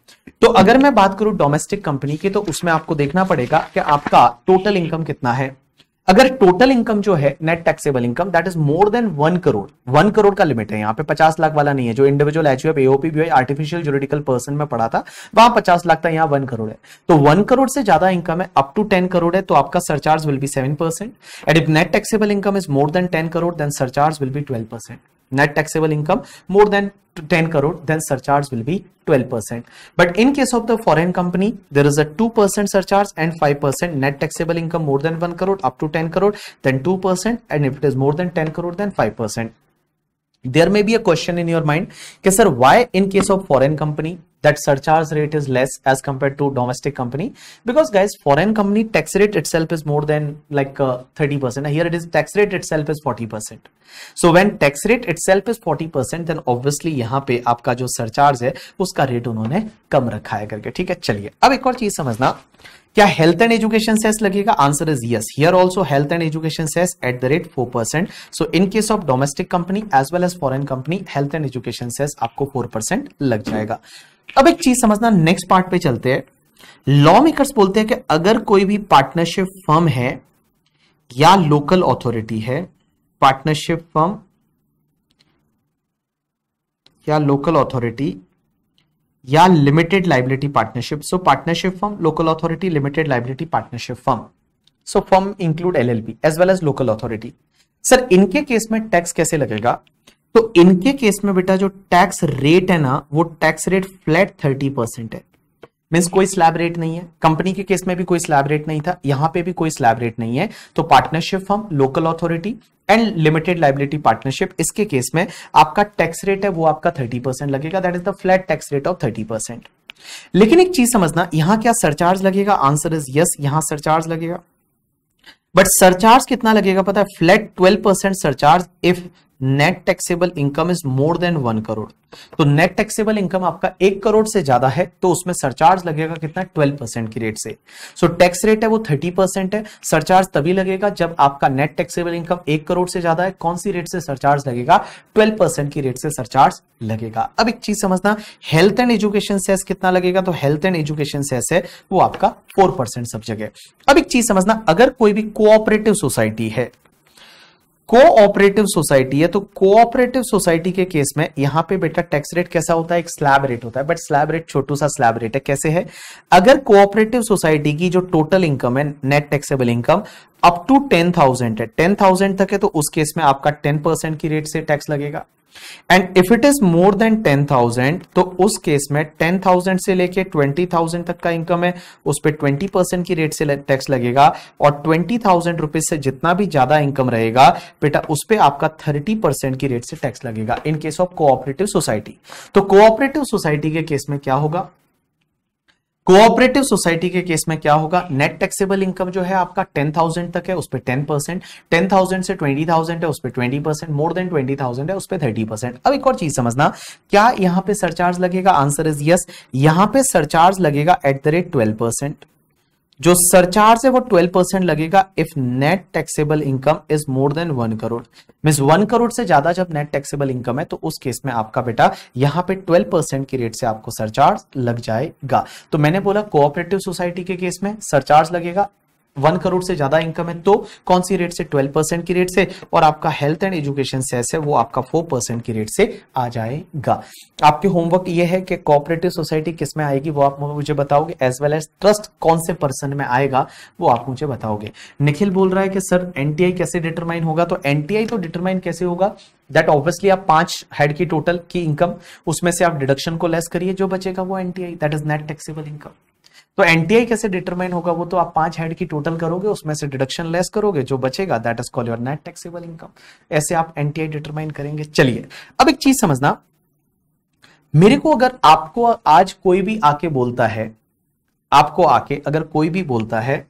तो अगर मैं बात करूं डोमेस्टिक कंपनी की, तो उसमें आपको देखना पड़ेगा कि आपका टोटल इनकम कितना है। अगर टोटल इनकम जो है net taxable income that is more than 1 crore, 1 crore का लिमिट है, यहाँ पे 50 लाख वाला नहीं है, जो इंडिविजुअल एचयूएफ एओपी भी आर्टिफिशियल जुरिडिकल पर्सन में पढ़ा था वहां 50 लाख था, यहाँ 1 करोड़ है। तो 1 करोड़ से ज्यादा इनकम है, अप टू 10 करोड़ है, तो आपका surcharge will be 7%। And if net taxable income is more than 10 crore then surcharge will be 12%। net taxable income more than 10 crore then surcharge will be 12%. But in case of the foreign company there is a 2% surcharge and 5%. Net taxable income more than 1 crore up to 10 crore then 2%, and if it is more than 10 crore then 5%. There may be a question in your mind कि sir why in case of foreign company that surcharge rate is less as compared to domestic company? Because guys, foreign company tax rate itself is more than like 30%. Here it is tax rate itself is 40%. So when tax rate itself is 40% then obviously यहाँ पे आपका जो surcharge है उसका rate उन्होंने कम रखा है करके, ठीक है। चलिए अब एक और चीज समझना, क्या हेल्थ एंड एजुकेशन सेस लगेगा? Answer is yes. Here also health and education cess at the rate 4%। So in case of domestic company as well as foreign company health and education cess आपको 4% लग जाएगा। अब एक चीज समझना, next part पे चलते हैं। लॉ मेकर्स बोलते हैं कि अगर कोई भी पार्टनरशिप फर्म है या लोकल अथॉरिटी है, पार्टनरशिप फर्म या लोकल अथॉरिटी या limited liability partnership, so partnership firm, local authority, limited liability partnership firm, so firm include LLP as well as local authority. Sir इनके केस में tax कैसे लगेगा? तो इनके केस में बेटा जो टैक्स रेट है ना वो टैक्स रेट फ्लैट 30% है, मींस कोई स्लैब रेट नहीं है। कंपनी के केस में भी कोई स्लैब रेट नहीं था, यहां पे भी कोई स्लैब रेट नहीं है। तो partnership firm, local authority and limited liability partnership, इसके केस में आपका टैक्स रेट है वो आपका 30% लगेगा, that is the flat tax rate of 30%। लेकिन एक चीज समझना, यहां क्या सरचार्ज लगेगा? आंसर इज यस, यहां सरचार्ज लगेगा। बट सरचार्ज कितना लगेगा पता है? Flat 12% surcharge if net taxable income is more than 1 crore. तो नेट टैक्सेबल इनकम आपका 1 करोड़ से ज्यादा है तो उसमें सरचार्ज लगेगा कितना? 12% की रेट से। सो टैक्स रेट है वो 30% है, सरचार्ज तभी लगेगा जब आपका नेट टैक्सेबल इनकम 1 करोड़ से ज्यादा है। कौन सी रेट से सरचार्ज लगेगा? 12% की रेट से सरचार्ज लगेगा। अब एक चीज समझना, हेल्थ एंड एजुकेशन सेस कितना लगेगा? तो हेल्थ एंड एजुकेशन सेस है वो आपका 4% सब जगह। अब एक चीज समझना, अगर कोई भी कोऑपरेटिव सोसाइटी है, कोऑपरेटिव सोसाइटी है, तो कोऑपरेटिव सोसाइटी के केस में यहां पे बेटा टैक्स रेट कैसा होता है? एक स्लैब रेट होता है, बट स्लैब रेट छोटू सा स्लैब रेट है। कैसे है? अगर कोऑपरेटिव सोसाइटी की जो टोटल इनकम है net taxable income up to 10,000 है, 10,000 तक है, तो उस केस में आपका 10% की रेट से टैक्स लगेगा। And if it is more then 10,000 तो उस केस में 10,000 से लेके 20,000 तक का इनकम है, उस पर 20% की रेट से टैक्स लगेगा, और 20,000 रुपीज से जितना भी ज्यादा इनकम रहेगा बेटा उस पर आपका 30% की रेट से टैक्स लगेगा इन केस ऑफ कोऑपरेटिव सोसाइटी। तो कोऑपरेटिव सोसाइटी के केस में क्या होगा, कोऑपरेटिव सोसाइटी के केस में क्या होगा, नेट टैक्सेबल इनकम जो है आपका 10,000 तक है उस पर 10%, 10,000 से 20,000 है उस पर 20%, मोर देन 20,000 है उस पर 30%। अब एक और चीज समझना, क्या यहां पे सरचार्ज लगेगा, आंसर इज यस, यहां पे सरचार्ज लगेगा एट द रेट 12%। जो सरचार्ज है वो 12% लगेगा if net taxable income is more than 1 crore. Means 1 crore से ज्यादा जब नेट टैक्सेबल इनकम है तो उस केस में आपका बेटा यहां पे 12% की रेट से आपको सरचार्ज लग जाएगा। तो मैंने बोला कोऑपरेटिव सोसाइटी के केस में सरचार्ज लगेगा 1 करोड़ से ज्यादा इनकम है तो कौन सी रेट से, 12% की रेट से, और आपका हेल्थ एंड एजुकेशन सेस है वो आपका 4% की रेट से आ जाएगा। आपके होमवर्क ये है कि कोऑपरेटिव सोसाइटी किस में आएगी वो आप मुझे बताओगे, एज वेल एज ट्रस्ट कौन से पर्सन में आएगा वो आप मुझे बताओगे। निखिल बोल रहा है कि सर एनटीआई कैसे डिटरमाइन होगा, तो एनटीआई तो डिटरमाइन कैसे होगा, दैट ऑब्वियसली आप 5 हेड की टोटल की इनकम उसमें से आप डिडक्शन को लेस करिए, जो बचेगा वो NTI, that is net taxable income. तो एनटीआई कैसे डिटरमाइन होगा, वो तो आप 5 हेड की टोटल करोगे उसमें से डिडक्शन लेस करोगे, जो बचेगा that is called your net taxable income. ऐसे आप एनटीआई डिटरमाइन करेंगे। चलिए अब एक चीज समझना, मेरे को अगर आपको आज कोई भी आके बोलता है, आपको आके अगर कोई भी बोलता है,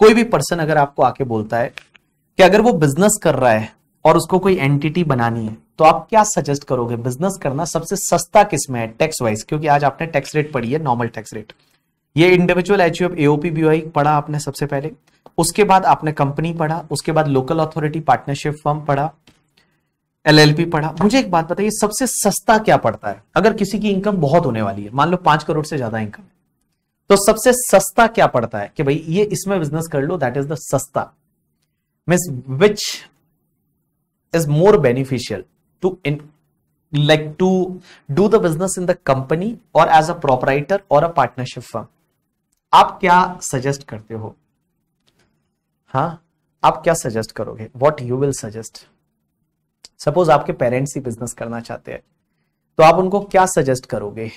कोई भी पर्सन अगर आपको आके बोलता है कि अगर वो बिजनेस कर रहा है और उसको कोई एंटिटी बनानी है तो आप क्या सजेस्ट करोगे, बिजनेस करना सबसे सस्ता किसमें है टैक्स वाइज, क्योंकि आज आपने टैक्स रेट पढ़ी है, नॉर्मल टैक्स रेट, ये इंडिविजुअल एचयूएफ एओपी बीओआई पढ़ा आपने सबसे पहले, उसके बाद आपने कंपनी पढ़ा, उसके बाद लोकल अथॉरिटी पार्टनरशिप फर्म पढ़ा, एलएलपी पढ़ा। मुझे एक बात बताइए सबसे सस्ता क्या पड़ता है, अगर किसी की इनकम बहुत होने वाली है, मान लो 5 करोड़ से ज्यादा इनकम है, तो सबसे सस्ता क्या पड़ता है कि भाई ये इसमें बिजनेस कर लो, दैट इज द सस्ता, means which is more beneficial to to do the business in the company or as a proprietor or a partnership firm। आप क्या सजेस्ट करते हो, हाँ आप क्या सजेस्ट करोगे, what you will suggest। Suppose आपके पेरेंट्स ही बिजनेस करना चाहते हैं तो आप उनको क्या सजेस्ट करोगे।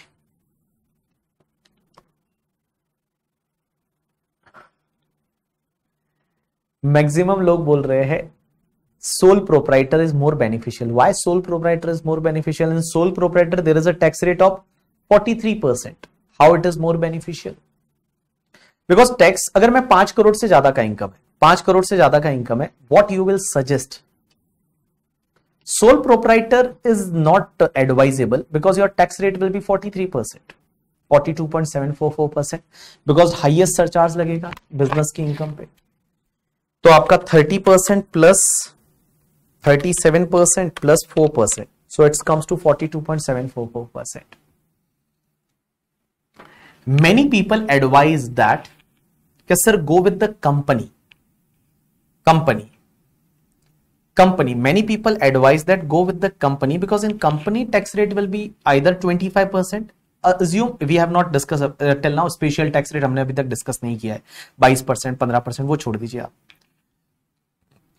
मैक्सिमम लोग बोल रहे हैं sole proprietor is more beneficial। Why sole proprietor is more beneficial? In sole proprietor there is a tax rate of 43%। How it is more beneficial? Because tax, अगर मैं 5 करोड़ से ज्यादा का इनकम है, 5 करोड़ से ज्यादा का इनकम है, what you will suggest? Sole proprietor is not advisable because your tax rate will be 43%, 42.744%, because highest surcharge लगेगा बिजनेस की इनकम पे। तो आपका 30% plus 37% plus 4%, so it comes to 42.744%। Many people advise that sir go with the company। Many people advise that go with the company because in company tax rate will be either 25%, assume we have not discussed till now special tax rate हमने अभी तक discuss नहीं किया है, 22%, 15%, वो छोड़ दीजिए आप।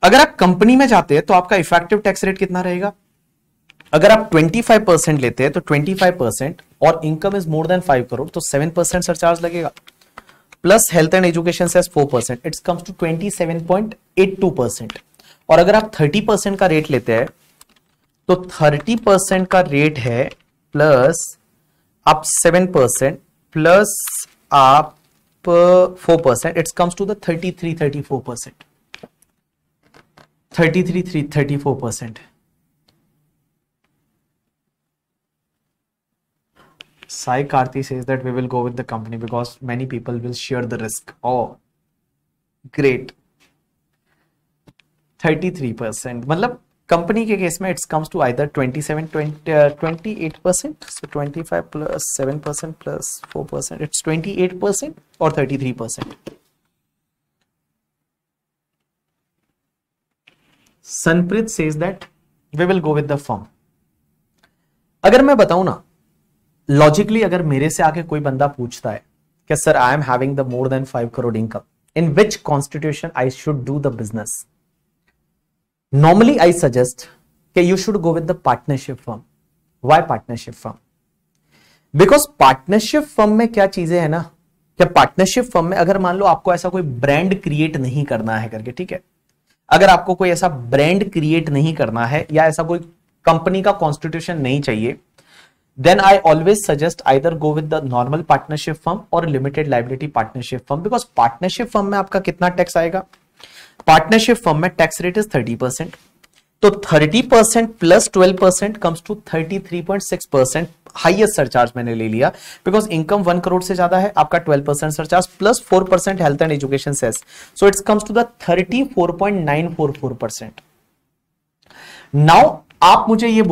अगर आप कंपनी में जाते हैं तो आपका इफेक्टिव टैक्स रेट कितना रहेगा, अगर आप 25% लेते हैं तो 25% और income is more than 5 crore तो 7% सरचार्ज लगेगा, plus health and education cess 4%, it's comes to 27.82%। और अगर आप 30% का रेट लेते हैं तो 30% का रेट है प्लस आप 7% प्लस आप 4%, it's comes to the 34%। 34%। Sai Karthi says that we will go with the company because many people will share the risk। Oh, great। 33%, मतलब कंपनी के केस में it's comes to either 28%, so 25 plus 7% plus 4%, it's 28% or 33%। Sanprit says that we will go with the firm। अगर मैं बताऊं ना logically, अगर मेरे से आके कोई बंदा पूछता है कि sir I am having the more than 5 crore income, in which constitution I should do the business, normally I suggest कि you should go with the partnership firm. Why partnership firm? Because partnership firm में क्या चीजें है ना, क्या partnership firm में अगर मान लो आपको ऐसा कोई ब्रांड क्रिएट नहीं करना है करके, ठीक है, अगर आपको कोई ऐसा ब्रांड क्रिएट नहीं करना है या ऐसा कोई कंपनी का कॉन्स्टिट्यूशन नहीं चाहिए, then I always suggest either go with the normal partnership firm or limited liability partnership firm, because partnership firm में आपका कितना टैक्स आएगा? पार्टनरशिप फर्म में टैक्स रेट इज 30%, तो 30% plus 12% comes to 33.6%। Highest surcharge मैंने ले लिया बिकॉज इनकम 1 करोड़ से ज्यादा है, आपका 12% surcharge plus 4% health and education cess, so it's comes to the 34.944%। Now आप मुझे ये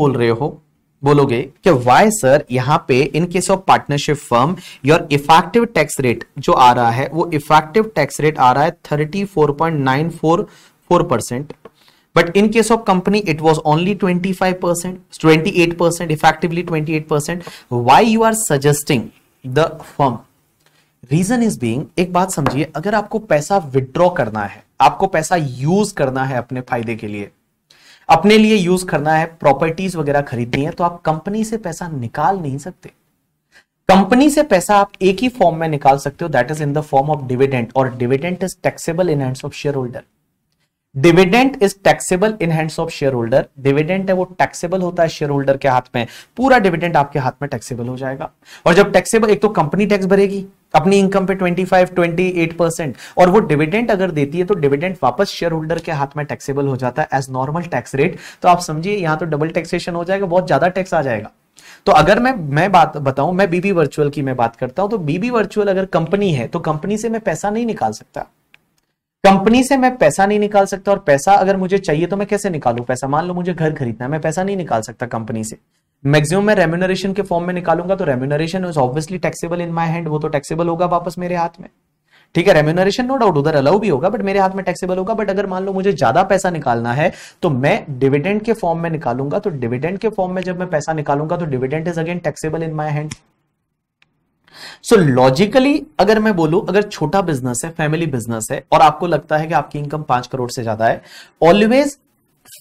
बोलोगे कि वाई सर यहां पे in case of partnership firm your effective tax rate जो आ रहा है वो इफेक्टिव टैक्स रेट आ रहा है 34.944%, but in case of company it was only 25%, 28%, effectively 28%। Why you are suggesting the firm? Reason is being, एक बात समझिए, अगर आपको पैसा विड्रॉ करना है, आपको पैसा यूज करना है अपने फायदे के लिए, अपने लिए यूज करना है, प्रॉपर्टीज वगैरह खरीदनी है, तो आप कंपनी से पैसा निकाल नहीं सकते। कंपनी से पैसा आप एक ही फॉर्म में निकाल सकते हो, that is in the form of dividend, और dividend is taxable in hands of share holder. Dividend is taxable in hands of share holder. Dividend है वो टैक्सेबल होता है शेयर होल्डर के हाथ में, पूरा डिविडेंड आपके हाथ में टैक्सेबल हो जाएगा। और जब टैक्सेबल, एक तो कंपनी टैक्स भरेगी अपनी इनकम पे 28%, और वो डिविडेंड अगर देती है तो डिविडेंड वापस शेयर होल्डर के हाथ में टैक्सेबल हो जाता है एज नॉर्मल टैक्स रेट। तो आप समझिए यहां तो डबल टैक्सेशन हो जाएगा, बहुत ज्यादा टैक्स आ जाएगा। तो अगर मैं बात बताऊं, मैं बीबी वर्चुअल की मैं बात करता हूं, तो बीबी वर्चुअल अगर कंपनी है तो कंपनी से मैं पैसा नहीं निकाल सकता, कंपनी से मैं पैसा नहीं निकाल सकता। और पैसा अगर मुझे चाहिए तो मैं कैसे निकालूं पैसा? मान लो मुझे घर खरीदना है, मैं पैसा नहीं निकाल सकता कंपनी से, मैक्सिमम मैं रेम्यूनरेशन के फॉर्म में निकालूंगा, तो remuneration is obviously taxable in my hand, वो तो टैक्सेबल होगा वापस मेरे हाथ में, ठीक है। रेम्यूनरेशन नो डाउट उधर अलाउ भी होगा, बट मेरे हाथ में टैक्सेबल होगा। बट अगर मान लो मुझे ज्यादा पैसा निकालना है तो मैं डिविडेंड के फॉर्म में निकालूंगा, तो डिविडेंड के फॉर्म में जब मैं पैसा निकालूंगा तो dividend is again taxable in my hand. So logically अगर मैं बोलूं, अगर छोटा बिजनेस है, फैमिली बिजनेस है, और आपको लगता है कि आपकी इनकम 5 करोड़ से ज्यादा है, always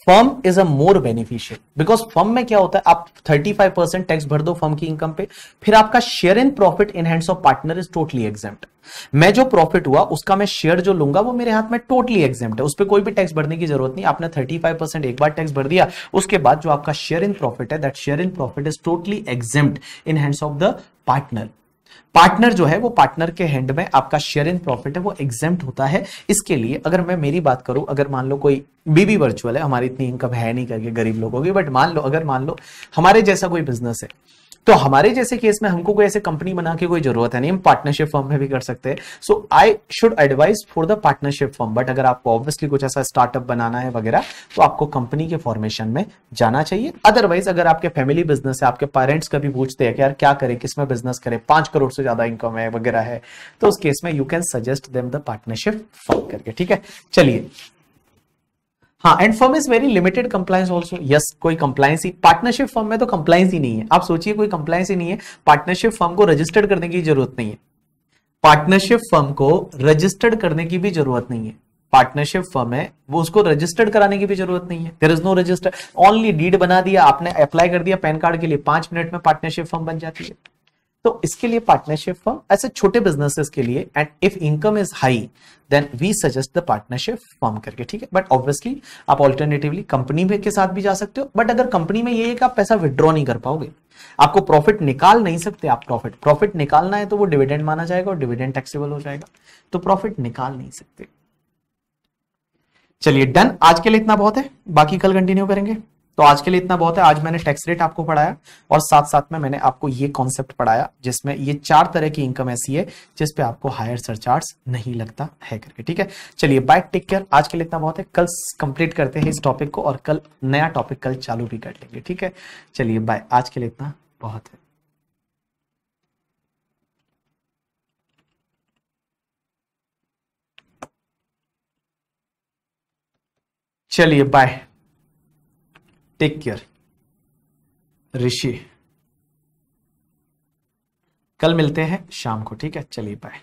firm is a more beneficial, because firm में क्या होता है, आप 35% टैक्स भर दो फर्म की इनकम पे, फिर आपका share in profit in hands of partner is totally exempt. मैं जो प्रॉफिट हुआ उसका मैं शेयर जो लूंगा वो मेरे हाथ में टोटली एग्जेम्प्ट है, उस पर कोई भी टैक्स भरने की जरूरत नहीं। आपने 35% एक बार टैक्स भर दिया, उसके बाद जो आपका शेयर इन प्रॉफिट है, that share in profit is totally exempt in hands of the partner. Partner जो है वो पार्टनर के हैंड में आपका शेयर इन प्रॉफिट है वो एग्जेम्प्ट होता है। इसके लिए अगर मैं मेरी बात करूं, अगर मान लो कोई बीबी वर्चुअल है, हमारी इतनी इनकम है नहीं करके गरीब लोगों की, बट मान लो अगर मान लो हमारे जैसा कोई बिजनेस है, तो हमारे जैसे केस में हमको कोई ऐसे कंपनी बना के कोई जरूरत है नहीं, हम पार्टनरशिप फर्म में भी कर सकते हैं। So I should advise for the partnership firm, but अगर आपको ऑब्वियसली कुछ ऐसा स्टार्टअप बनाना है वगैरह तो आपको कंपनी के फॉर्मेशन में जाना चाहिए। अदरवाइज अगर आपके फैमिली बिजनेस है, आपके पेरेंट्स कभी पूछते हैं कि यार क्या करें, किसमें बिजनेस करें, 5 करोड़ से ज्यादा इनकम है वगैरह है, तो उस केस में you can suggest them the partnership firm करके, ठीक है। चलिए, हाँ, and firm is very limited compliance also. Yes, कोई कंप्लायंस ही पार्टनरशिप फर्म में तो कंप्लायंस ही नहीं है। आप सोचिए कोई कंप्लायंस ही नहीं है, पार्टनरशिप फर्म को रजिस्टर्ड करने की जरूरत नहीं है, पार्टनरशिप फर्म को रजिस्टर्ड करने की भी जरूरत नहीं है। पार्टनरशिप फर्म है वो, उसको रजिस्टर्ड कराने की भी जरूरत नहीं है, there is no register, only deed बना दिया आपने, अप्लाई कर दिया पैन कार्ड के लिए, 5 मिनट में पार्टनरशिप फर्म बन जाती है। तो इसके लिए पार्टनरशिप फर्म ऐसे छोटे बिजनेसेस के लिए, and if income is high then we suggest the partnership firm करके, ठीक है। बट ऑब्वियसली आप ऑल्टरनेटिवली कंपनी के साथ भी जा सकते हो, बट अगर कंपनी में ये है कि आप पैसा विड्रॉ नहीं कर पाओगे, आपको प्रॉफिट निकाल नहीं सकते, आप प्रॉफिट निकालना है तो वो डिविडेंड माना जाएगा और डिविडेंड टैक्सेबल हो जाएगा, तो प्रॉफिट निकाल नहीं सकते। चलिए डन, आज के लिए इतना बहुत है, बाकी कल कंटिन्यू करेंगे। तो आज के लिए इतना बहुत है। आज मैंने टैक्स रेट आपको पढ़ाया और साथ साथ में मैंने आपको ये कॉन्सेप्ट पढ़ाया जिसमें ये 4 तरह की इनकम ऐसी है जिस पे आपको हायर सरचार्ज नहीं लगता है करके, ठीक है। चलिए बाय, टेक केयर। आज के लिए इतना बहुत है, कल कंप्लीट करते हैं इस टॉपिक को और कल नया टॉपिक कल चालू भी कर लेंगे, ठीक है। चलिए बाय, आज के लिए इतना बहुत है। चलिए बाय, टेक केयर। ऋषि, कल मिलते हैं शाम को, ठीक है। चलिए बाय।